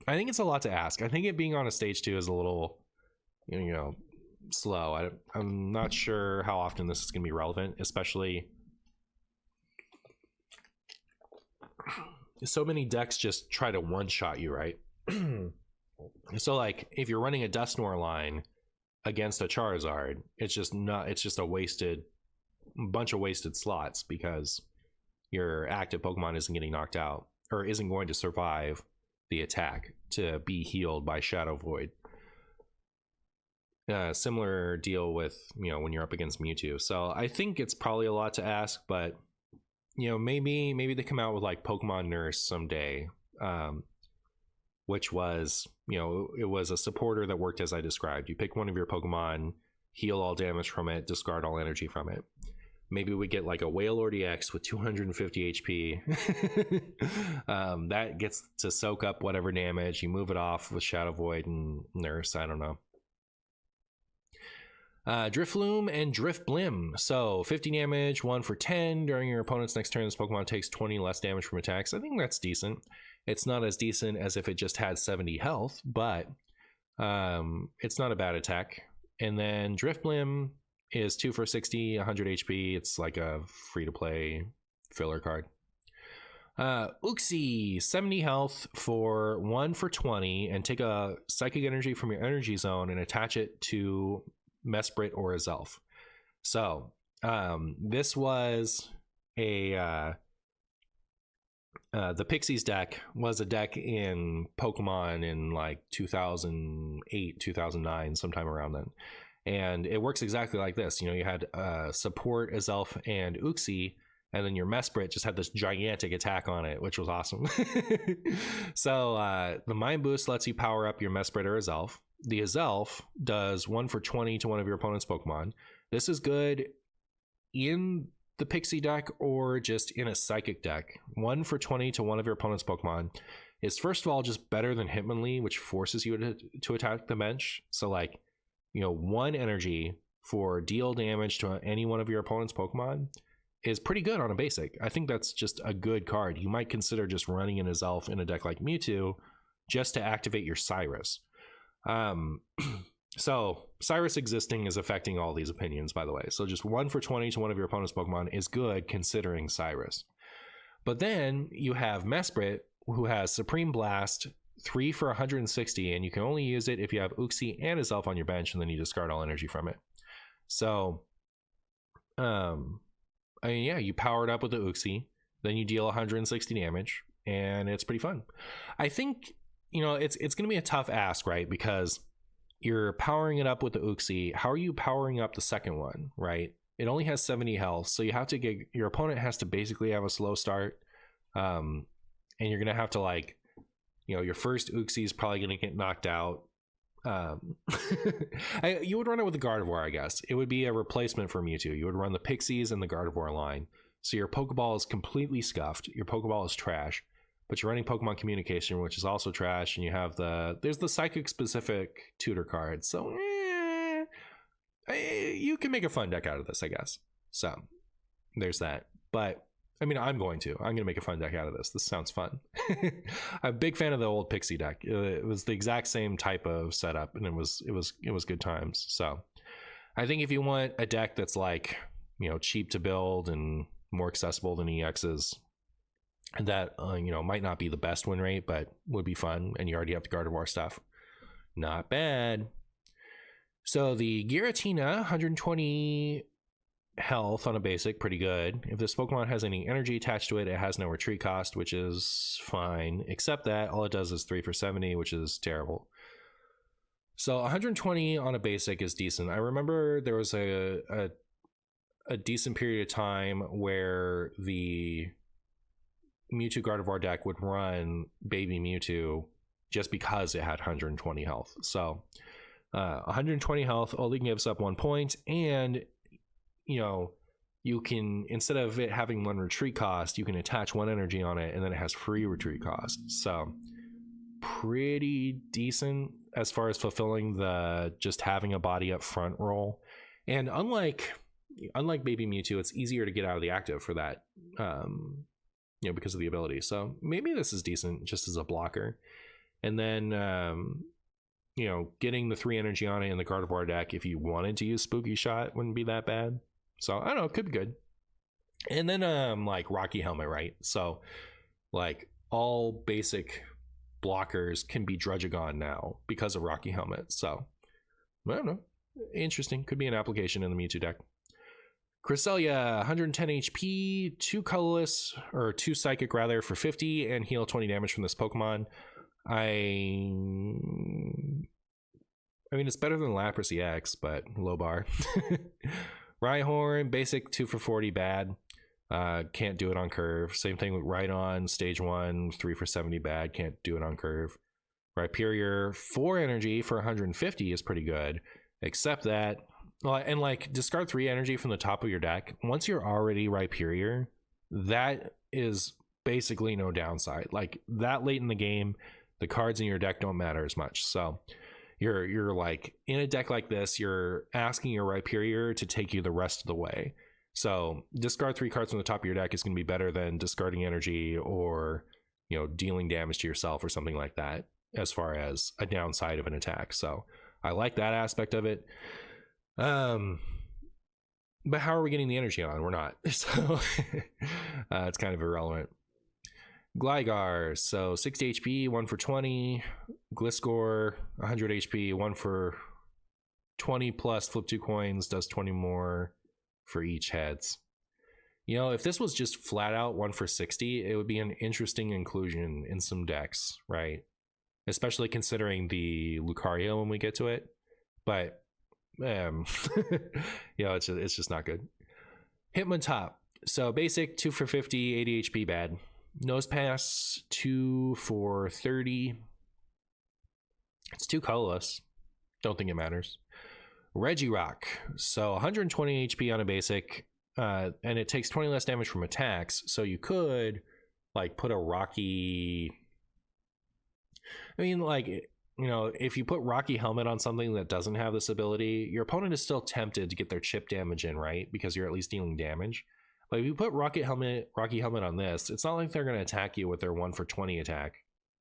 I think it's a lot to ask. I think it being on a stage 2 is a little, slow. I'm not sure how often this is going to be relevant, especially so many decks just try to one-shot you, right? So like, if you're running a Dusknoir line, against a Charizard, it's just a bunch of wasted slots because your active Pokemon isn't getting knocked out or isn't going to survive the attack to be healed by Shadow Void. Similar deal with, when you're up against Mewtwo. So I think it's probably a lot to ask, but maybe they come out with like Pokemon Nurse someday, which was, it was a supporter that worked as I described. You pick one of your Pokemon, heal all damage from it, discard all energy from it. Maybe we get like a Wailord EX with 250 HP. That gets to soak up whatever damage. You move it off with Shadow Void and Nurse. I don't know. Drifloon and Drifblim. So 50 damage, 1 for 10. During your opponent's next turn, this Pokemon takes 20 less damage from attacks. I think that's decent. It's not as decent as if it just had 70 health, but it's not a bad attack. And then Drifblim is 2 for 60, 100 HP. It's like a free-to-play filler card. Uxie, 70 health for 1 for 20, and take a Psychic Energy from your Energy Zone and attach it to Mesprit or Azelf. So this was the Pixies deck was a deck in Pokemon in like 2008, 2009, sometime around then. And it works exactly like this. You had support, Azelf, and Uxie, and then your Mesprit just had this gigantic attack on it, which was awesome. So the Mind Boost lets you power up your Mesprit or Azelf. The Azelf does 1 for 20 to one of your opponent's Pokemon. This is good in the Pixie deck or just in a Psychic deck. 1 for 20 to one of your opponent's Pokemon is, first of all, just better than Hitmonlee, which forces you to attack the bench. So like, 1 energy for deal damage to any one of your opponent's Pokemon is pretty good on a basic. I think that's just a good card. You might consider just running an Azelf in a deck like Mewtwo just to activate your Cyrus. So Cyrus existing is affecting all these opinions, by the way. So just 1 for 20 to one of your opponent's Pokemon is good considering Cyrus. But then you have Mesprit, who has Supreme Blast, 3 for 160, and you can only use it if you have Uxie and Azelf on your bench, and then you discard all energy from it. So, you power it up with the Uxie, then you deal 160 damage, and it's pretty fun. I think, it's going to be a tough ask, right? Because you're powering it up with the Uxie. How are you powering up the second one, right? It only has 70 health, so you have to get your opponent has to basically have a slow start, and you're going to have to your first Uxie is probably going to get knocked out. You would run it with the Gardevoir, I guess. It would be a replacement for Mewtwo. You would run the Pixies and the Gardevoir line. So your Pokeball is completely scuffed. Your Pokeball is trash. But you're running Pokemon Communication, which is also trash. And you have there's the Psychic specific tutor card. So you can make a fun deck out of this, I guess. So there's that. But I'm going to make a fun deck out of this. This sounds fun. I'm a big fan of the old Pixie deck. It was the exact same type of setup, and it was good times. So I think if you want a deck that's like, cheap to build and more accessible than EXs, that might not be the best win rate, but would be fun, and you already have the Gardevoir stuff, not bad. So the Giratina, 120 health on a basic, pretty good. If this Pokemon has any energy attached to it, it has no retreat cost, which is fine, except that all it does is 3 for 70, which is terrible. So 120 on a basic is decent. I remember there was a decent period of time where the Mewtwo Gardevoir deck would run Baby Mewtwo just because it had 120 health. So 120 health only gives up 1 point, and you can, instead of it having 1 retreat cost, you can attach 1 energy on it, and then it has free retreat cost. So pretty decent as far as fulfilling the just having a body up front role. And unlike Baby Mewtwo, it's easier to get out of the active for that, because of the ability. So maybe this is decent just as a blocker. And then getting the 3 energy on it in the Gardevoir deck, if you wanted to use Spooky Shot, wouldn't be that bad. So I don't know, it could be good. And then Rocky Helmet, right? So all basic blockers can be Druddigon now because of Rocky Helmet. So I don't know. Interesting. Could be an application in the Mewtwo deck. Cresselia, 110 HP, 2 colorless, or 2 psychic rather, for 50, and heal 20 damage from this Pokemon. I mean, it's better than Lapras EX, but low bar. Rhyhorn, basic 2 for 40, bad. Can't do it on curve. Same thing with Rhydon, stage 1, 3 for 70, bad. Can't do it on curve. Rhyperior, 4 energy for 150 is pretty good, except that, and like, discard 3 energy from the top of your deck. Once you're already Rhyperior, that is basically no downside. Like, that late in the game, the cards in your deck don't matter as much. So you're like, in a deck like this, you're asking your Rhyperior to take you the rest of the way. So discard 3 cards from the top of your deck is going to be better than discarding energy or, you know, dealing damage to yourself or something like that, as far as a downside of an attack. So I like that aspect of it. But how are we getting the energy on? We're not. So it's kind of irrelevant. Gligar, so 60 HP, 1 for 20. Gliscor, 100 HP, 1 for 20 plus, flip 2 coins, does 20 more for each heads. You know, if this was just flat out 1 for 60, it would be an interesting inclusion in some decks, right? Especially considering the Lucario when we get to it. But, you know, it's just not good. Hitmontop, so basic, 2 for 50, 80 HP, bad. Nosepass, 2 for 30. It's 2 colorless. Don't think it matters. Regirock, so 120 HP on a basic, and it takes 20 less damage from attacks. So you could, like, put a Rocky... I mean, like, you know, if you put Rocky Helmet on something that doesn't have this ability, your opponent is still tempted to get their chip damage in, right? Because you're at least dealing damage. But if you put Rocky Helmet on this, it's not like they're going to attack you with their 1 for 20 attack.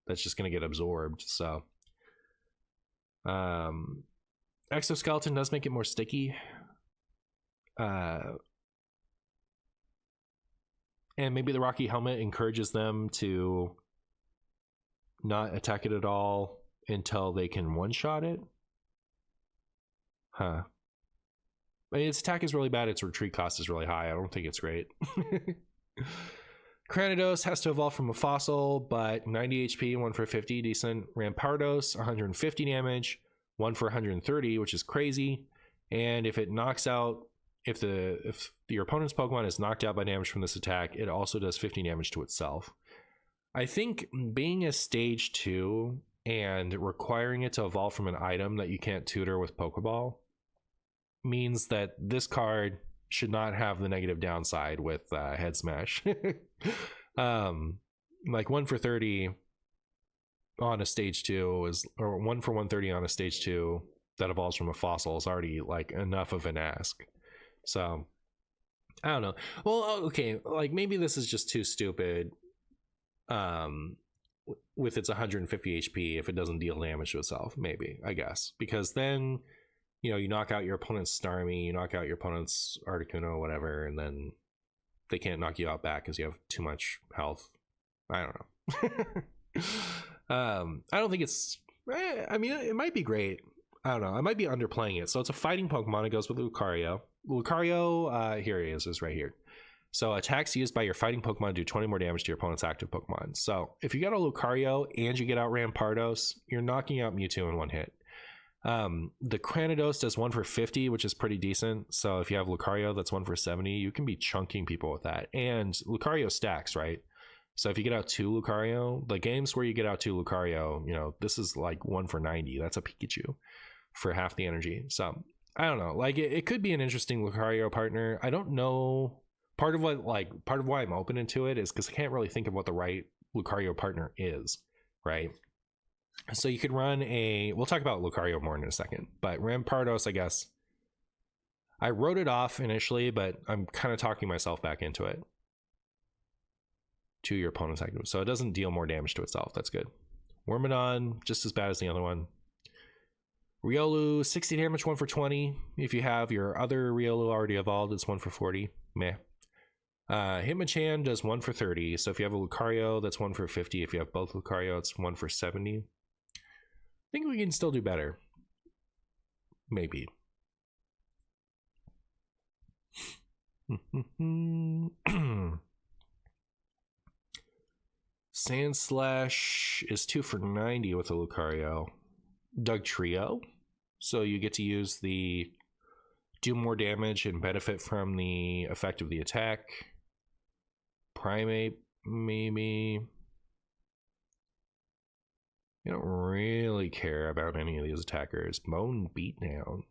That's just going to get absorbed. So, Exoskeleton does make it more sticky. And maybe the Rocky Helmet encourages them to not attack it at all until they can one-shot it. Huh. I mean, its attack is really bad, its retreat cost is really high. I don't think it's great. Cranidos has to evolve from a fossil, but 90 HP, 1 for 50, decent. Rampardos, 150 damage, 1 for 130, which is crazy. And if it knocks out, if your opponent's Pokemon is knocked out by damage from this attack, it also does 50 damage to itself. I think being a stage 2 and requiring it to evolve from an item that you can't tutor with Pokeball means that this card should not have the negative downside with Head Smash. Like 1 for 30 on a stage 2 is, or 1 for 130 on a stage 2 that evolves from a fossil is already like enough of an ask. So I don't know. Well, okay, like maybe this is just too stupid with its 150 HP if it doesn't deal damage to itself, maybe, I guess, because then, you know, you knock out your opponent's Starmie, you knock out your opponent's Articuno, whatever, and then they can't knock you out back because you have too much health. I don't know. I don't think it's, I mean, it might be great. I don't know. I might be underplaying it. So it's a fighting Pokemon. It goes with Lucario. Lucario, here he is right here. So attacks used by your fighting Pokemon do 20 more damage to your opponent's active Pokemon. So if you got a Lucario and you get out Rampardos, you're knocking out Mewtwo in one hit. The Cranidos does 1 for 50, which is pretty decent. So if you have Lucario that's 1 for 70, you can be chunking people with that. And Lucario stacks, right? So if you get out 2 Lucario, the games where you get out 2 Lucario, you know, this is like 1 for 90. That's a Pikachu for half the energy. So I don't know, like it could be an interesting Lucario partner. I don't know. Part of why I'm open into it is because I can't really think of what the right Lucario partner is, right? So you could run we'll talk about Lucario more in a second, but Rampardos, I guess I wrote it off initially, but I'm kind of talking myself back into it. To your opponent's active, so it doesn't deal more damage to itself. That's good. Wormadon, just as bad as the other one. Riolu, 60 damage, 1 for 20. If you have your other Riolu already evolved, it's 1 for 40. Meh. Hitmonchan does 1 for 30. So if you have a Lucario, that's 1 for 50. If you have both Lucario, it's 1 for 70. I think we can still do better. Maybe. Sand Slash is 2 for 90 with a Lucario. Doug Trio. So you get to use the do more damage and benefit from the effect of the attack. Primate, maybe. I don't really care about any of these attackers. Bone Beatdown.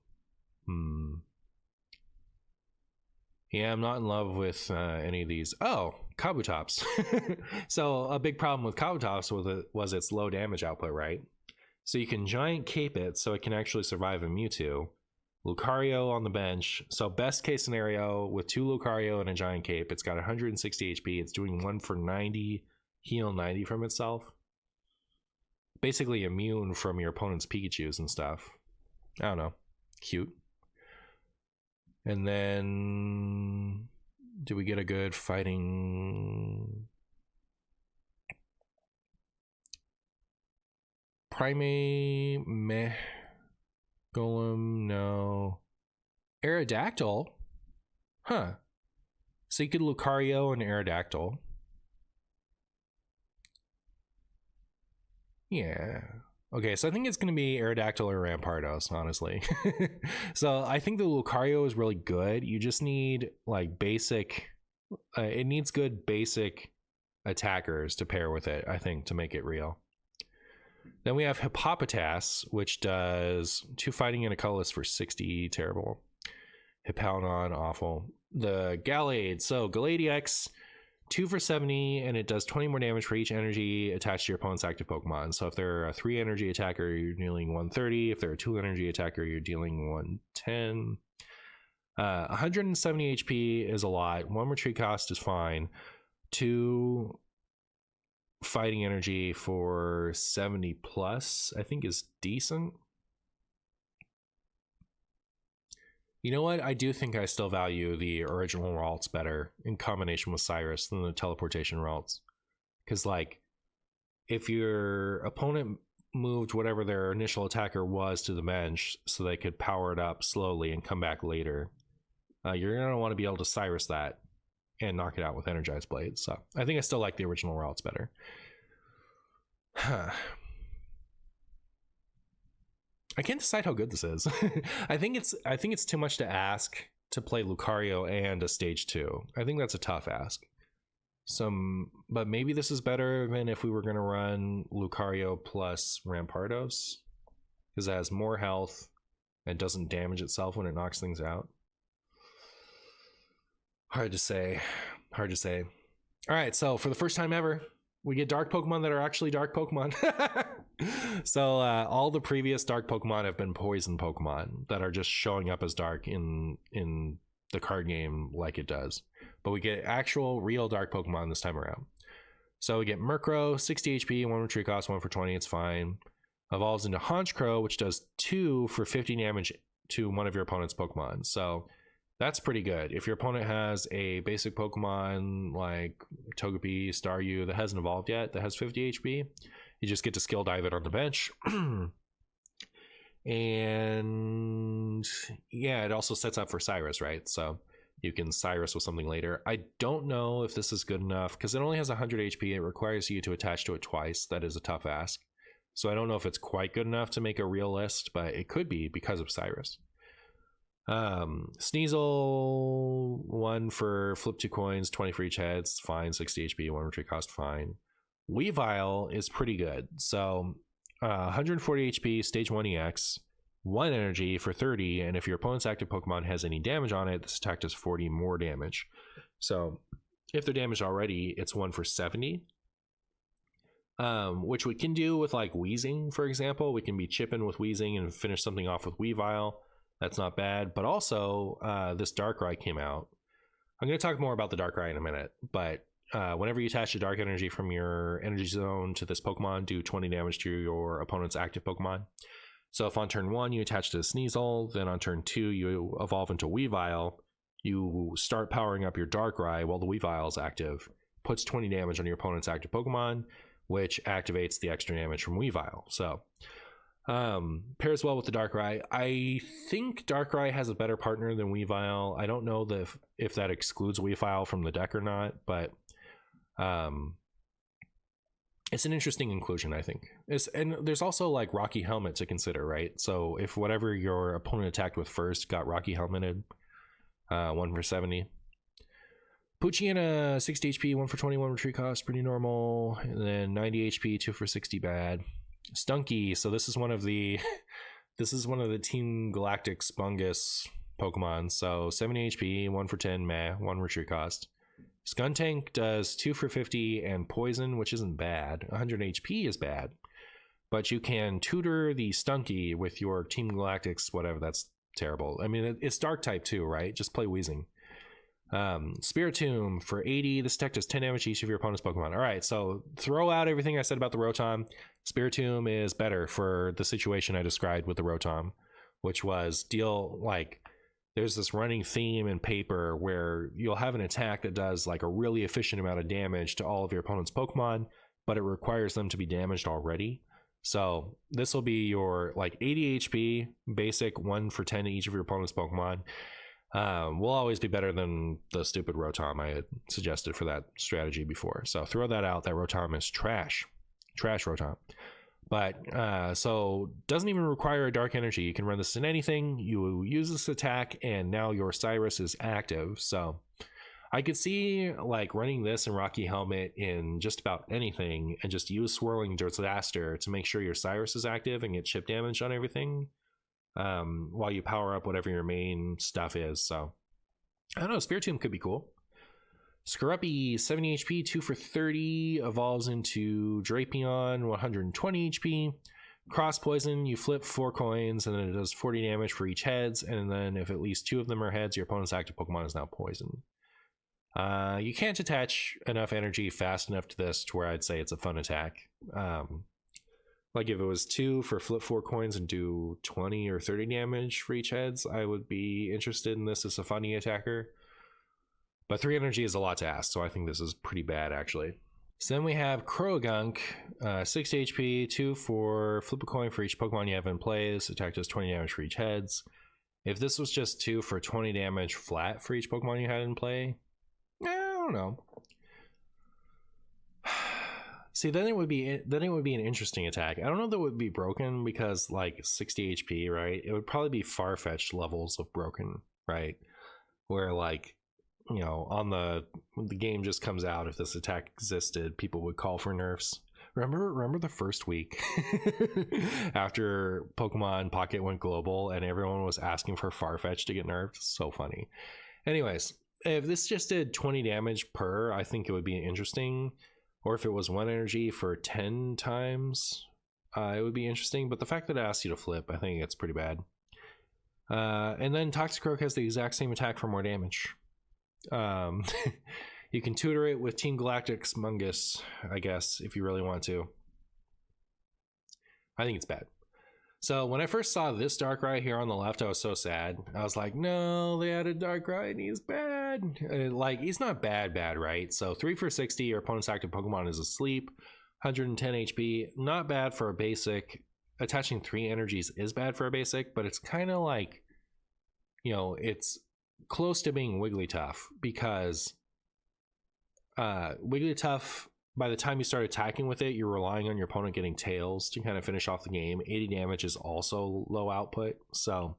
Yeah, I'm not in love with any of these. Oh, Kabutops. So a big problem with Kabutops was its low damage output, right? So you can Giant Cape it so it can actually survive a Mewtwo. Lucario on the bench. So best case scenario with 2 Lucario and a Giant Cape, it's got 160 HP. It's doing 1 for 90, heal 90 from itself. Basically immune from your opponent's Pikachus and stuff. I don't know. Cute. And then do we get a good fighting Primate? Meh. Golem? No. Aerodactyl? Huh. So you could Lucario and Aerodactyl. Yeah. Okay, so I think it's going to be Aerodactyl or Rampardos, honestly. So I think the Lucario is really good. You just need like basic... it needs good basic attackers to pair with it, I think, to make it real. Then we have Hippopotas, which does 2 fighting and a colorless for 60. Terrible. Hippowdon, awful. The Gallade. So Gallade-X, 2 for 70, and it does 20 more damage for each energy attached to your opponent's active Pokemon. So if they're a 3 energy attacker, you're dealing 130. If they're a 2 energy attacker, you're dealing 110. 170 HP is a lot. 1 retreat cost is fine. 2 fighting energy for 70 plus, I think, is decent. You know what? I do think I still value the original Ralts better in combination with Cyrus than the teleportation Ralts. Because, like, if your opponent moved whatever their initial attacker was to the bench so they could power it up slowly and come back later, you're going to want to be able to Cyrus that and knock it out with Energized Blades. So I think I still like the original Ralts better. I can't decide how good this is. I think it's too much to ask to play Lucario and a stage 2. I think that's a tough ask. But maybe this is better than if we were going to run Lucario plus Rampardos, because it has more health and doesn't damage itself when it knocks things out. Hard to say. All right, so for the first time ever, we get dark Pokemon that are actually dark Pokemon. So all the previous dark Pokemon have been poison Pokemon that are just showing up as dark in the card game like it does. But we get actual real dark Pokemon this time around. So we get Murkrow, 60 HP, 1 retreat cost, 1 for 20, it's fine. Evolves into Honchkrow, which does 2 for 50 damage to one of your opponent's Pokemon. So that's pretty good. If your opponent has a basic Pokemon like Togepi, Staryu that hasn't evolved yet, that has 50 HP, you just get to skill dive it on the bench. And yeah, it also sets up for Cyrus, right? So you can Cyrus with something later. I don't know if this is good enough because it only has 100 HP. It requires you to attach to it twice. That is a tough ask. So I don't know if it's quite good enough to make a real list, but it could be because of Cyrus. Sneasel, 1 for flip 2 coins, 20 for each head, it's fine. 60 HP, 1 retreat cost, fine. Weavile is pretty good. So 140 HP, stage 1 EX, 1 energy for 30, and if your opponent's active Pokemon has any damage on it, this attack does 40 more damage. So if they're damaged already, it's 1 for 70. Which we can do with like Wheezing, for example. We can be chipping with Wheezing and finish something off with Weavile. That's not bad. But also, this Darkrai came out. I'm going to talk more about the Darkrai in a minute, but whenever you attach a Dark Energy from your Energy Zone to this Pokemon, do 20 damage to your opponent's active Pokemon. So if on turn 1 you attach to Sneasel, then on turn 2 you evolve into Weavile, you start powering up your Darkrai while the Weavile is active, puts 20 damage on your opponent's active Pokemon, which activates the extra damage from Weavile. So Pairs well with the Darkrai. I think Darkrai has a better partner than Weavile. I don't know if that excludes Weavile from the deck or not, but it's an interesting inclusion, I think. And there's also like Rocky Helmet to consider, right? So if whatever your opponent attacked with first got Rocky Helmeted, 1 for 70. Poochyena, 60 HP, 1 for 21 retreat cost, pretty normal. And then 90 HP, 2 for 60, bad. Stunky, so this is one of the Team Galactic Spungus Pokemon. So 70 HP, 1 for 10, meh, 1 retreat cost. Skuntank does 2 for 50 and poison, which isn't bad. 100 HP is bad, but you can tutor the Stunky with your Team Galactic's whatever. That's terrible. I mean, it's dark type too, right? Just play Weezing. Spiritomb for 80. This deck does 10 damage to each of your opponent's Pokemon. All right, so throw out everything I said about the Rotom. Spiritomb is better for the situation I described with the Rotom, which was deal like there's this running theme in paper where you'll have an attack that does like a really efficient amount of damage to all of your opponent's Pokemon, but it requires them to be damaged already. So this will be your like 80 HP, basic 1 for 10 to each of your opponent's Pokemon. Will always be better than the stupid Rotom I had suggested for that strategy before. So throw that out. That Rotom is trash. Trash Rotom. But so doesn't even require a dark energy. You can run this in anything. You use this attack and now your Cyrus is active. So I could see like running this and Rocky Helmet in just about anything and just use Swirling Disaster to make sure your Cyrus is active and get chip damage on everything while you power up whatever your main stuff is. So I don't know, Spiritomb could be cool. Scruppy, 70 HP, 2 for 30, evolves into Drapion, 120 HP. Cross Poison, you flip 4 coins and then it does 40 damage for each heads, and then if at least 2 of them are heads, your opponent's active Pokemon is now poisoned. You can't attach enough energy fast enough to this to where I'd say it's a fun attack. Like if it was 2 for flip 4 coins and do 20 or 30 damage for each heads, I would be interested in this as a funny attacker. But 3 energy is a lot to ask, so I think this is pretty bad actually. So then we have Croagunk, 60 HP, 2 for flip a coin for each Pokemon you have in play. This attack does 20 damage for each heads. If this was just 2 for 20 damage flat for each Pokemon you had in play, I don't know. See, then it would be an interesting attack. I don't know if it would be broken because like 60 HP, right? It would probably be far-fetched levels of broken, right? Where like, you know, on the game just comes out, if this attack existed, people would call for nerfs. Remember the first week after Pokemon Pocket went global and everyone was asking for Farfetch to get nerfed? So funny. Anyways, if this just did 20 damage per, I think it would be interesting. Or if it was 1 energy for 10 times, it would be interesting. But the fact that it asks you to flip, I think it's pretty bad. And then Toxicroak has the exact same attack for more damage. You can tutor it with Team Galactic Spungus, I guess, if you really want to. I think it's bad. So when I first saw this Darkrai here on the left, I was so sad. I was like, no, they added Darkrai and he's bad. Like, he's not bad, right? So 3 for 60, your opponent's active Pokemon is asleep. 110 HP, not bad for a basic. Attaching 3 energies is bad for a basic, but it's kind of like, you know, it's close to being Wigglytuff because Wigglytuff, by the time you start attacking with it, you're relying on your opponent getting tails to kind of finish off the game. 80 damage is also low output, so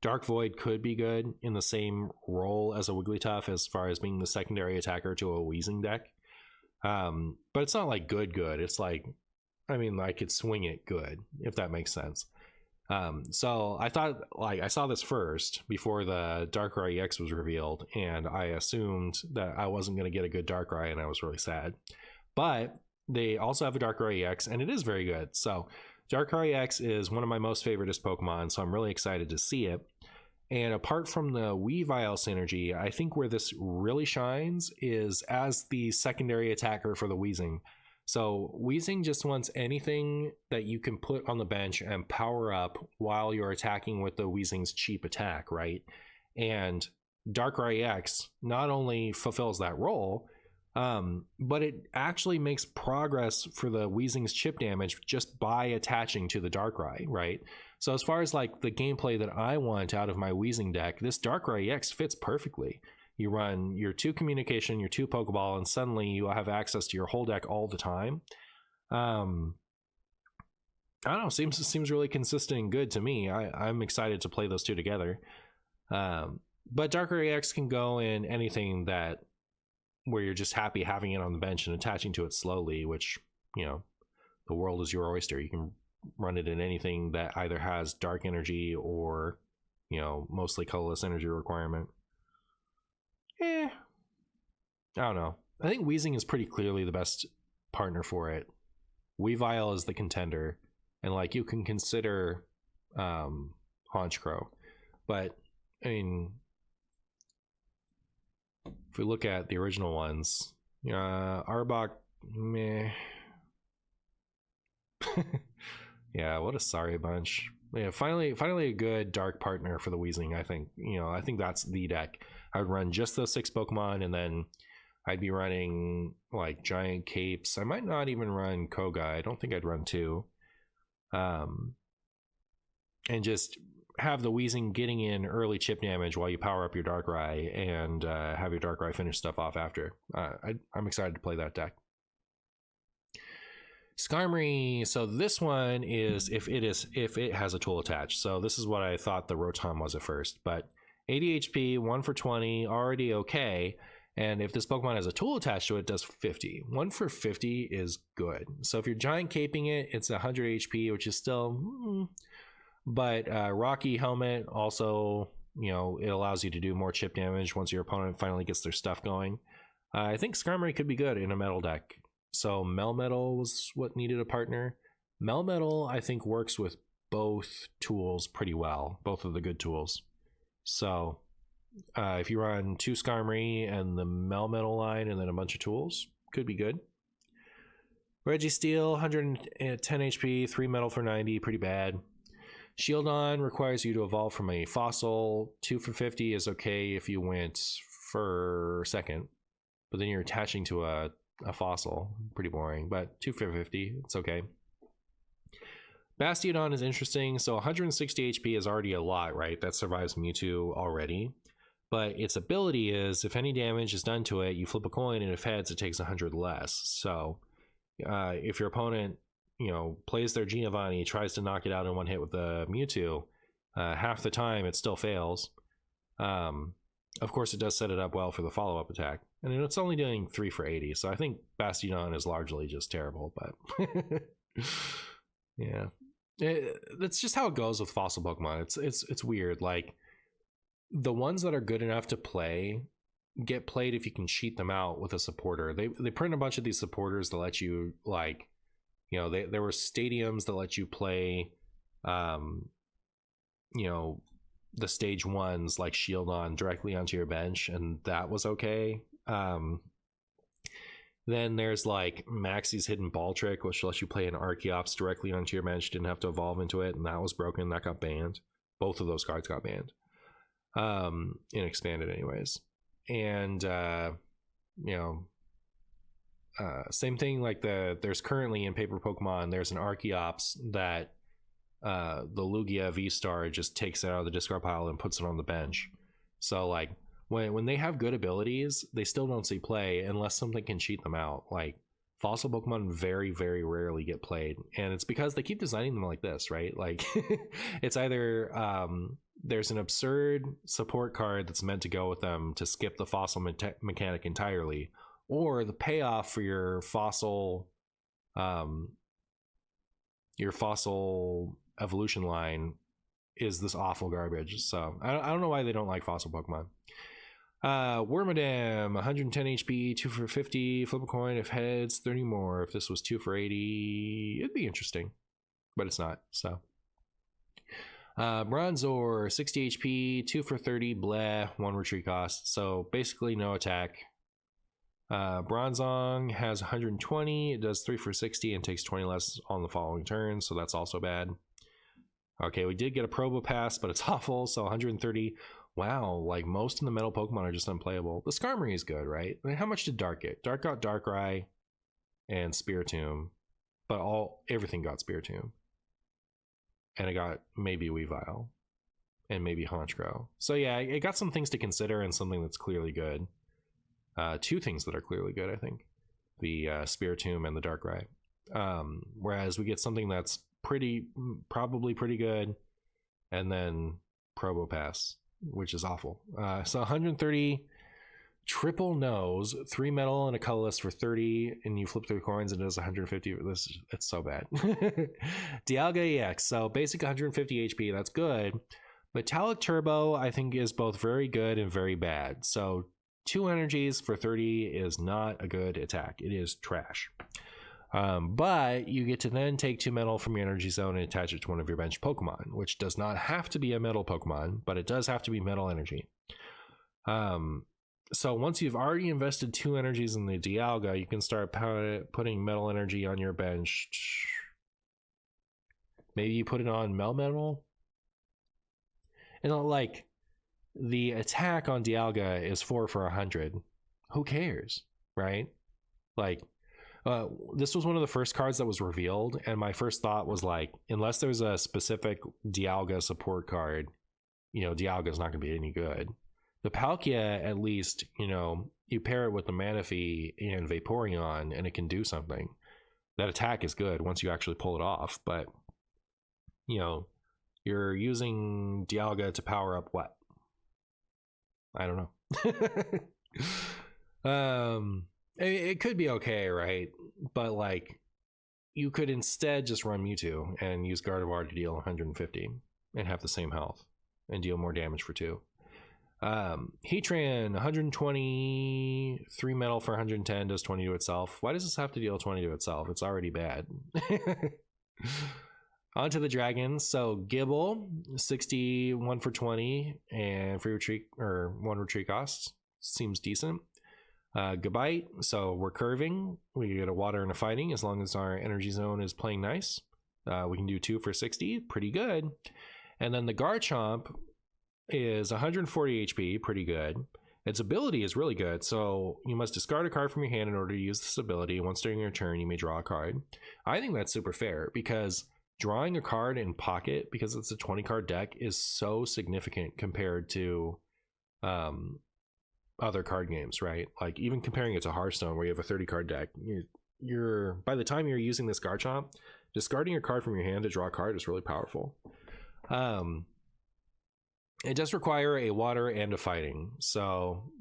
Dark Void could be good in the same role as a Wigglytuff as far as being the secondary attacker to a Weezing deck. But it's not like good. It's like, I mean, I could swing it good, if that makes sense. So I thought, like, I saw this first before the Darkrai EX was revealed, and I assumed that I wasn't going to get a good Darkrai, and I was really sad. But they also have a Darkrai EX, and it is very good. So Darkrai EX is one of my most favoritist Pokemon, so I'm really excited to see it. And apart from the Weavile synergy, I think where this really shines is as the secondary attacker for the Weezing. So Weezing just wants anything that you can put on the bench and power up while you're attacking with the Weezing's cheap attack, right? And Darkrai EX not only fulfills that role, But it actually makes progress for the Weezing's chip damage just by attaching to the Darkrai, right? So as far as like the gameplay that I want out of my Weezing deck, this Darkrai EX fits perfectly. You run your 2 communication, your 2 Pokeball, and suddenly you have access to your whole deck all the time. I don't know, seems really consistent and good to me. I'm excited to play those two together. But Darkrai EX can go in anything that where you're just happy having it on the bench and attaching to it slowly, which, you know, the world is your oyster. You can run it in anything that either has dark energy or, you know, mostly colorless energy requirement. I don't know. I think Weezing is pretty clearly the best partner for it. Weavile is the contender, and like you can consider Honchkrow, but I mean, if we look at the original ones, Arbok, meh. Yeah, what a sorry bunch. Yeah, finally a good dark partner for the Weezing. I think, I think that's the deck. I would run just those 6 Pokemon, and then I'd be running like Giant Capes. I might not even run Koga. I don't think I'd run 2. And just have the Weezing getting in early chip damage while you power up your Darkrai, and have your Darkrai finish stuff off after. I'm excited to play that deck. Skarmory, so this one is if it has a tool attached. So this is what I thought the Rotom was at first, but 80 HP, 1 for 20, already okay. And if this Pokemon has a tool attached to it, it does 50. 1 for 50 is good. So if you're Giant Caping it, it's 100 HP, which is still... But Rocky Helmet also, it allows you to do more chip damage once your opponent finally gets their stuff going. I think Skarmory could be good in a metal deck. So Melmetal was what needed a partner. Melmetal, I think, works with both tools pretty well, both of the good tools. So if you run 2 Skarmory and the Melmetal line and then a bunch of tools, could be good. Registeel, 110 HP, 3 metal for 90, pretty bad. Shieldon requires you to evolve from a fossil. 2 for 50 is okay if you went for second, but then you're attaching to a fossil. Pretty boring, but 2 for 50, it's okay. Bastiodon is interesting. So 160 HP is already a lot, right? That survives Mewtwo already. But its ability is, if any damage is done to it, you flip a coin, and if heads, it takes 100 less. So if your opponent plays their Giovanni, tries to knock it out in one hit with the Mewtwo, half the time it still fails. Of course, it does set it up well for the follow-up attack, and it's only doing 3 for 80, so I think Bastiodon is largely just terrible, but yeah, that's just how it goes with fossil Pokemon. It's weird. Like, the ones that are good enough to play get played if you can cheat them out with a supporter. They print a bunch of these supporters that let you, like, there were stadiums that let you play, the stage 1s like Shieldon directly onto your bench, and that was okay. Then there's like Maxie's Hidden Ball Trick, which lets you play an Archeops directly onto your bench, didn't have to evolve into it, and that was broken. That got banned. Both of those cards got banned. And expanded anyways. And same thing, like there's currently in Paper Pokemon, there's an Archeops that the Lugia V-Star just takes it out of the discard pile and puts it on the bench. So like when they have good abilities, they still don't see play unless something can cheat them out. Like fossil Pokemon very, very rarely get played, and it's because they keep designing them like this, right? Like it's either there's an absurd support card that's meant to go with them to skip the fossil mechanic entirely, or the payoff for your fossil evolution line is this awful garbage. So I don't know why they don't like fossil Pokemon. Wormadam, 110 HP, 2 for 50, flip a coin, if heads, 30 more. If this was 2 for 80, it'd be interesting, but it's not. So Bronzor, 60 HP, 2 for 30, bleh, 1 retreat cost, so basically no attack. Bronzong has 120, it does 3 for 60 and takes 20 less on the following turn, so that's also bad. Okay, we did get a Probopass, but it's awful, so 130, wow, like most of the metal Pokemon are just unplayable. The Skarmory is good, right? I mean, how much did Dark get? Dark got Darkrai and Spiritomb, but everything got Spiritomb. And it got maybe Weavile and maybe Honchkrow. So yeah, it got some things to consider and something that's clearly good. Two things that are clearly good, I think. The Spiritomb and the Darkrai. Whereas we get something that's probably pretty good, and then Probopass, which is awful. So 130 triple nose, 3 metal and a colorless for 30, and you flip through coins and it does 150. It's so bad. Dialga EX, so basic 150 HP, that's good. Metallic Turbo, I think, is both very good and very bad. So 2 energies for 30 is not a good attack. It is trash. But you get to then take 2 metal from your energy zone and attach it to one of your bench Pokemon, which does not have to be a metal Pokemon, but it does have to be metal energy. So once you've already invested 2 energies in the Dialga, you can start putting metal energy on your bench. Maybe you put it on Melmetal. And like, the attack on Dialga is 4 for 100. Who cares, right? Like, this was one of the first cards that was revealed, and my first thought was like, unless there's a specific Dialga support card, Dialga's not going to be any good. The Palkia, at least, you pair it with the Manaphy and Vaporeon, and it can do something. That attack is good once you actually pull it off, but, you're using Dialga to power up what? I don't know. It could be okay, right? But, like, you could instead just run Mewtwo and use Gardevoir to deal 150 and have the same health and deal more damage for 2. Heatran, 120, 3 metal for 110, does 20 to itself. Why does this have to deal 20 to itself? It's already bad. On to the dragons. So Gibble, 61 for 20, and free retreat, or 1 retreat cost. Seems decent. Gabite, so we're curving. We get a water and a fighting as long as our energy zone is playing nice. We can do 2 for 60, pretty good. And then the Garchomp is 140 HP, pretty good. Its ability is really good, so you must discard a card from your hand in order to use this ability. Once during your turn, you may draw a card. I think that's super fair, because drawing a card in pocket, because it's a 20 card deck, is so significant compared to other card games, right? Like, even comparing it to Hearthstone, where you have a 30 card deck, you're by the time you're using this Garchomp, discarding a card from your hand to draw a card is really powerful. It does require a water and a fighting, so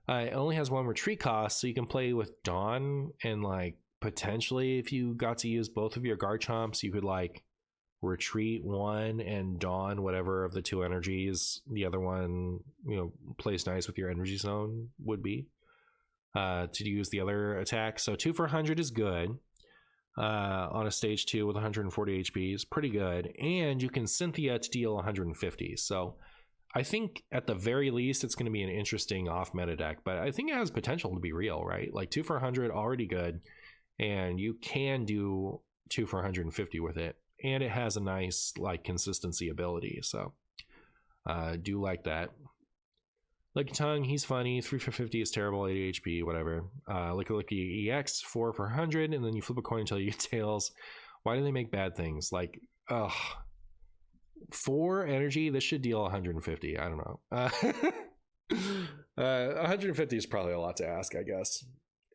it only has 1 retreat cost, so you can play with Dawn, and like potentially if you got to use both of your Garchomps, you could like retreat 1 and Dawn whatever of the 2 energies the other one plays nice with your energy zone would be to use the other attack. So 2 for 100 is good. On a stage 2 with 140 HP is pretty good, and you can Cynthia to deal 150. So I think at the very least it's going to be an interesting off meta deck, but I think it has potential to be real, right? Like 2 for 100 already good, and you can do 2 for 150 with it, and it has a nice like consistency ability, so do like that. Licky Tongue, he's funny. 3 for 50 is terrible. 80 HP, whatever. Licky EX, 4 for 100, and then you flip a coin until you get tails. Why do they make bad things? Like, 4 energy, this should deal 150. I don't know. 150 is probably a lot to ask, I guess.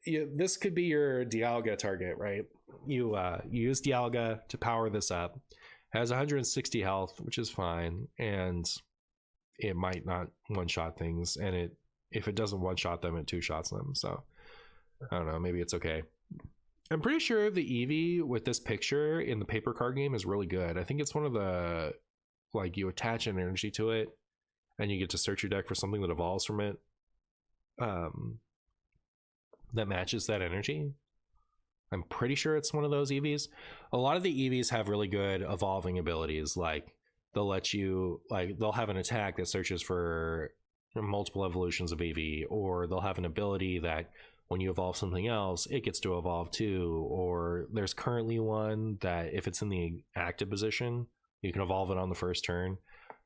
This could be your Dialga target, right? You use Dialga to power this up. It has 160 health, which is fine, and it might not one-shot things, and if it doesn't one-shot them, it two-shots them. So I don't know, maybe it's okay. I'm pretty sure the Eevee with this picture in the paper card game is really good. I think it's one of the, like, you attach an energy to it and you get to search your deck for something that evolves from it that matches that energy. I'm pretty sure it's one of those Eevees. A lot of the Eevees have really good evolving abilities, like they'll let you, like, they'll have an attack that searches for multiple evolutions of Eevee, or they'll have an ability that when you evolve something else, it gets to evolve too. Or there's currently one that if it's in the active position, you can evolve it on the first turn.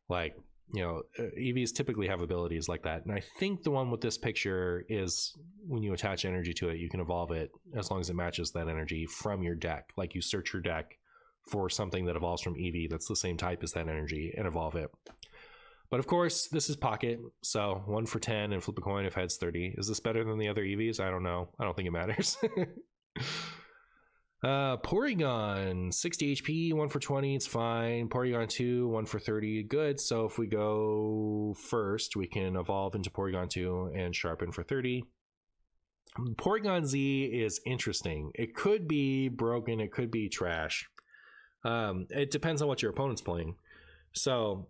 Like, EVs typically have abilities like that. And I think the one with this picture is when you attach energy to it, you can evolve it as long as it matches that energy from your deck. Like you search your deck for something that evolves from EV that's the same type as that energy and evolve it. But of course, this is Pocket, so 1 for 10 and flip a coin if heads 30. Is this better than the other EVs? I don't know. I don't think it matters. Porygon, 60 HP, 1 for 20, it's fine. Porygon 2, 1 for 30, good. So if we go first, we can evolve into Porygon 2 and sharpen for 30. Porygon Z is interesting. It could be broken, it could be trash. It depends on what your opponent's playing. So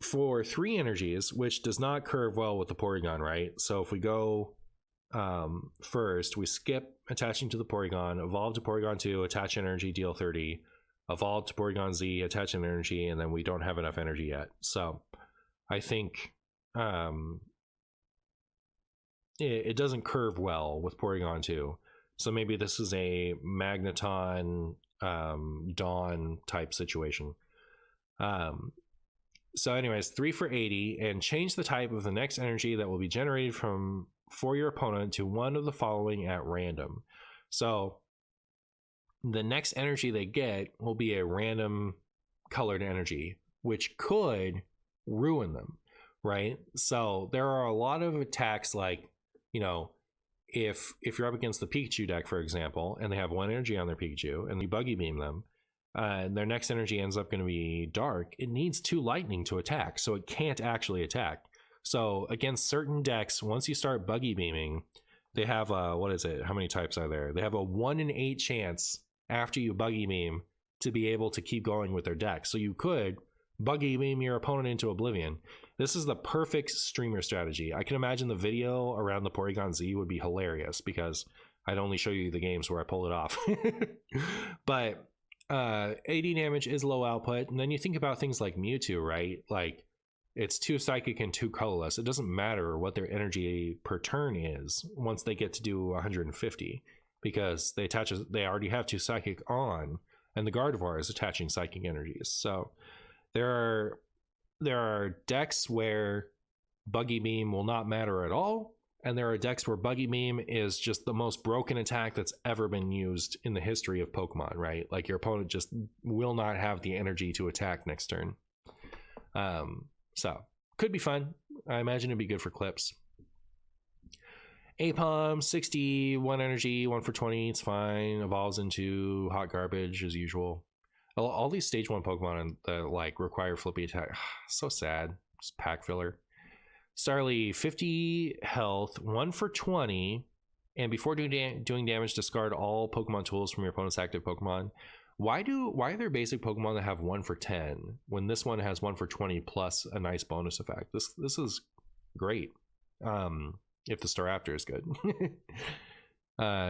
for 3 energies, which does not curve well with the Porygon, right? So if we go first, we skip attaching to the Porygon, evolve to Porygon 2, attach energy, deal 30, evolve to Porygon Z, attach an energy, and then we don't have enough energy yet. So I think it doesn't curve well with Porygon 2. So maybe this is a Magneton Dawn type situation. So anyways, 3 for 80, and change the type of the next energy that will be generated for your opponent to one of the following at random. So the next energy they get will be a random colored energy, which could ruin them, right? So there are a lot of attacks like, if you're up against the Pikachu deck, for example, and they have 1 energy on their Pikachu and you buggy beam them, and their next energy ends up going to be dark, it needs 2 lightning to attack, so it can't actually attack. So against certain decks, once you start buggy beaming, they have what is it? How many types are there? They have a 1 in 8 chance after you buggy beam to be able to keep going with their deck. So you could buggy beam your opponent into oblivion. This is the perfect streamer strategy. I can imagine the video around the Porygon Z would be hilarious because I'd only show you the games where I pull it off. But 80 damage is low output. And then you think about things like Mewtwo, right? Like, it's 2 psychic and 2 colorless. It doesn't matter what their energy per turn is once they get to do 150 because they already have 2 psychic on, and the Gardevoir is attaching psychic energies. So there are decks where buggy beam will not matter at all, and there are decks where buggy beam is just the most broken attack that's ever been used in the history of Pokemon, right? Like your opponent just will not have the energy to attack next turn. So could be fun. I imagine it'd be good for clips. Apom, 60, 1 energy, 1 for 20, it's fine. Evolves into hot garbage as usual. All these stage 1 Pokemon that like require flippy attack, so sad. Just pack filler. Starly, 50 health, 1 for 20, and before doing damage, discard all Pokemon tools from your opponent's active Pokemon. Why are there basic Pokemon that have 1 for 10 when this one has 1 for 20 plus a nice bonus effect? This is great. If the Staraptor is good.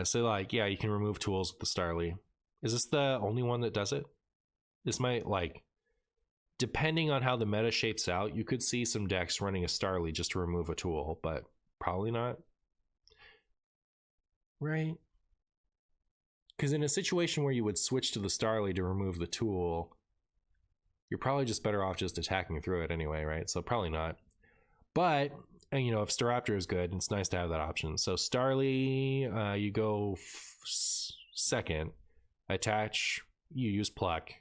So like, yeah, you can remove tools with the Starly. Is this the only one that does it? This might, like, depending on how the meta shapes out, you could see some decks running a Starly just to remove a tool, but probably not. Right? Because in a situation where you would switch to the Starly to remove the tool, you're probably just better off just attacking through it anyway, right? So probably not. But, if Staraptor is good, it's nice to have that option. So Starly, you go second, attach, you use Pluck.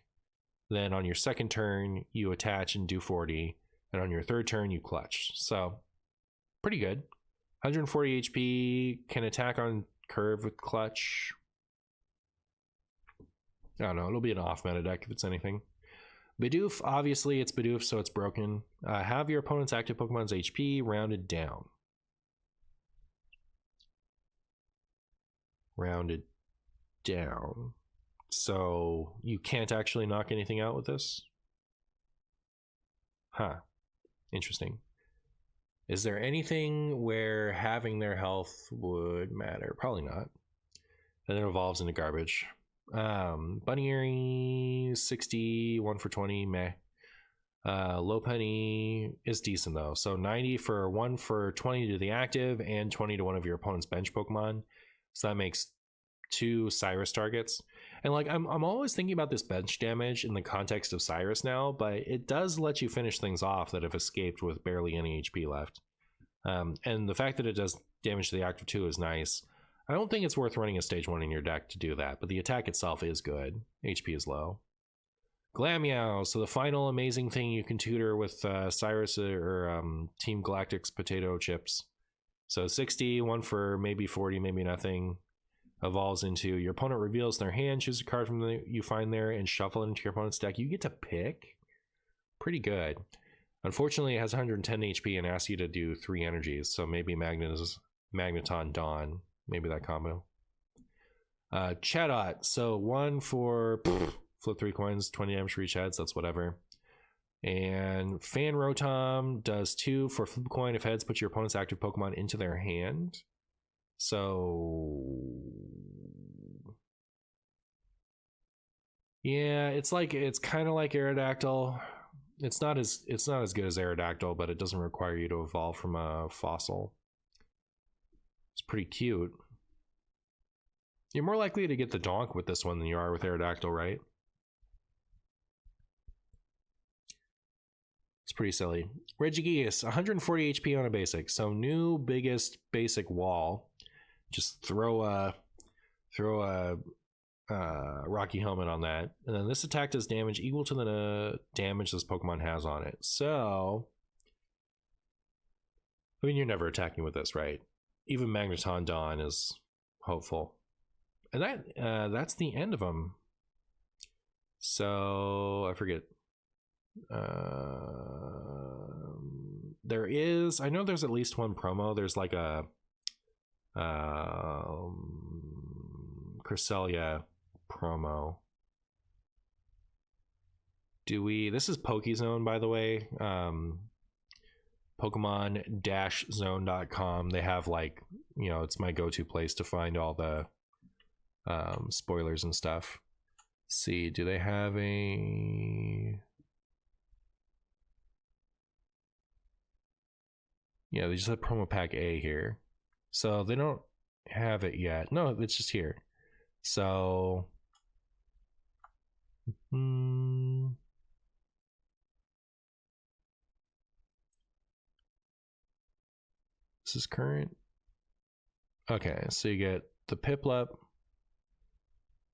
Then on your second turn, you attach and do 40. And on your third turn, you clutch. So pretty good. 140 HP, can attack on curve with clutch. I don't know, it'll be an off meta deck if it's anything. Bidoof, obviously it's Bidoof, so it's broken. Have your opponent's active Pokemon's HP rounded down. Rounded down. So you can't actually knock anything out with this? Huh. Interesting. Is there anything where having their health would matter? Probably not. And it evolves into garbage. Bunny 60, 1 for 20, meh. Lopunny is decent though. So 90 for 1 for 20 to the active and 20 to one of your opponent's bench Pokemon. So that makes 2 Cyrus targets. And like I'm always thinking about this bench damage in the context of Cyrus now, but it does let you finish things off that have escaped with barely any HP left. And the fact that it does damage to the active 2 is nice. I don't think it's worth running a stage 1 in your deck to do that, but the attack itself is good. HP is low. Glammeow, so the final amazing thing you can tutor with Cyrus or Team Galactic's potato chips. So 60, one for maybe 40, maybe nothing. Evolves into your opponent reveals their hand, choose a card from you find there, and shuffle it into your opponent's deck. You get to pick. Pretty good. Unfortunately, it has 110 HP and asks you to do 3 energies, so maybe Magneton Dawn. Maybe that combo. Chatot, so 1 for flip 3 coins, 20 damage for each heads, that's whatever. And Fan Rotom does 2 for flip a coin. If heads, put your opponent's active Pokemon into their hand. So yeah, it's kind of like Aerodactyl. It's not as good as Aerodactyl, but it doesn't require you to evolve from a fossil. It's pretty cute. You're more likely to get the donk with this one than you are with Aerodactyl, right? It's pretty silly. Regigigas, 140 HP on a basic. So new biggest basic wall. Just throw a Rocky Helmet on that, and then this attack does damage equal to the damage this Pokemon has on it. So, I mean, you're never attacking with this, right? Even Magneton Dawn is hopeful, and that's the end of them. So I forget. I know there's at least one promo. There's like a Cresselia promo. This is Pokezone, by the way. Pokemon-zone.com. They have it's my go-to place to find all the spoilers and stuff. Let's see, do they have a... Yeah, they just have promo pack A here. So they don't have it yet. No, it's just here. So this is current. Okay, so you get the Piplup,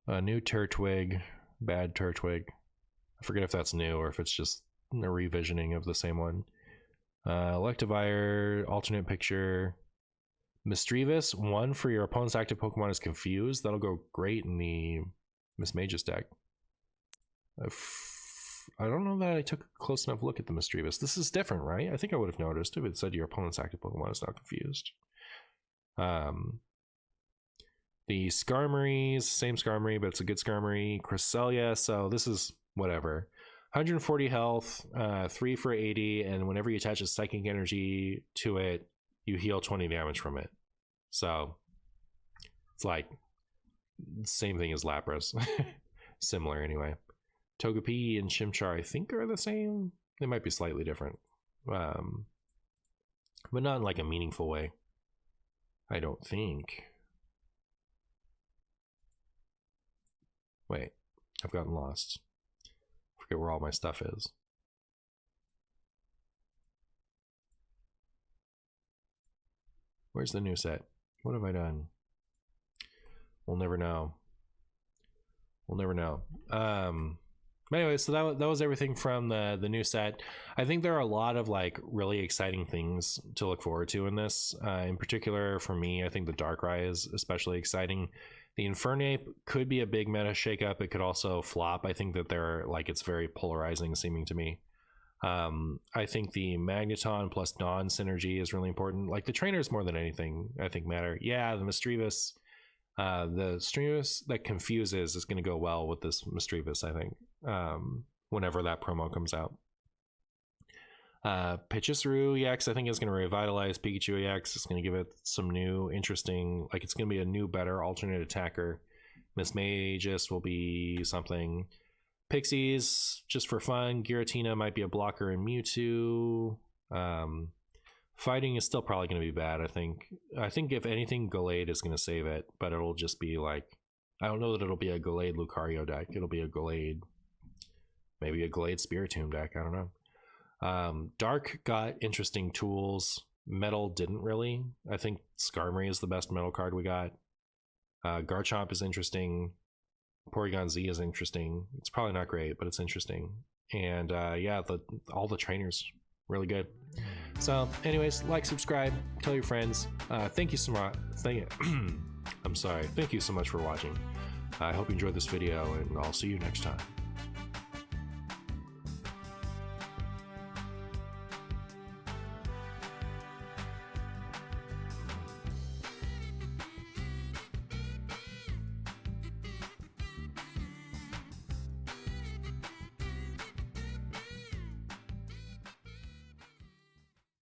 a new Turtwig, bad Turtwig. I forget if that's new or if it's just a revisioning of the same one. Electivire, alternate picture. Misdreavus, 1 for your opponent's active Pokemon is confused. That'll go great in the Miss Mage's deck. I don't know that I took a close enough look at the Misdreavus. This is different, right? I think I would have noticed if it said your opponent's active Pokemon is now confused. The Skarmory is the same Skarmory, but it's a good Skarmory. Cresselia, so this is whatever. 140 health, 3 for 80, and whenever you attach a Psychic Energy to it, you heal 20 damage from it. So it's like the same thing as Lapras. Similar anyway. Togepi and Chimchar I think are the same. They might be slightly different. But not in like a meaningful way. I don't think. Wait, I've gotten lost. I forget where all my stuff is. Where's the new set? What have I done? We'll never know. We'll never know. But anyway, so that was everything from the new set. I think there are a lot of like really exciting things to look forward to in this. In particular, for me, I think the Darkrai is especially exciting. The Infernape could be a big meta shakeup. It could also flop. I think that it's very polarizing seeming to me. I think the Magneton plus Dawn synergy is really important. Like the trainers more than anything, I think matter. Yeah, the Misdreavus. The Misdreavus that confuses is going to go well with this Misdreavus, I think, whenever that promo comes out. Pachyssaru EX, I think, is going to revitalize Pikachu EX. It's going to give it some new, interesting, it's going to be a new, better alternate attacker. Miss Magus will be something. Pixies, just for fun. Giratina might be a blocker in Mewtwo. Fighting is still probably going to be bad, I think. I think if anything, Gallade is going to save it, but it'll just be like I don't know that it'll be a Gallade Lucario deck. It'll be a Gallade, maybe a Gallade Spiritomb deck. I don't know. Dark got interesting tools. Metal didn't really. I think Skarmory is the best metal card we got. Garchomp is interesting. Porygon Z is interesting. It's probably not great, but it's interesting. And yeah, all the trainers really good. So anyways, like, subscribe, tell your friends. Thank you so much. I'm sorry. Thank you so much for watching. I hope you enjoyed this video, and I'll see you next time.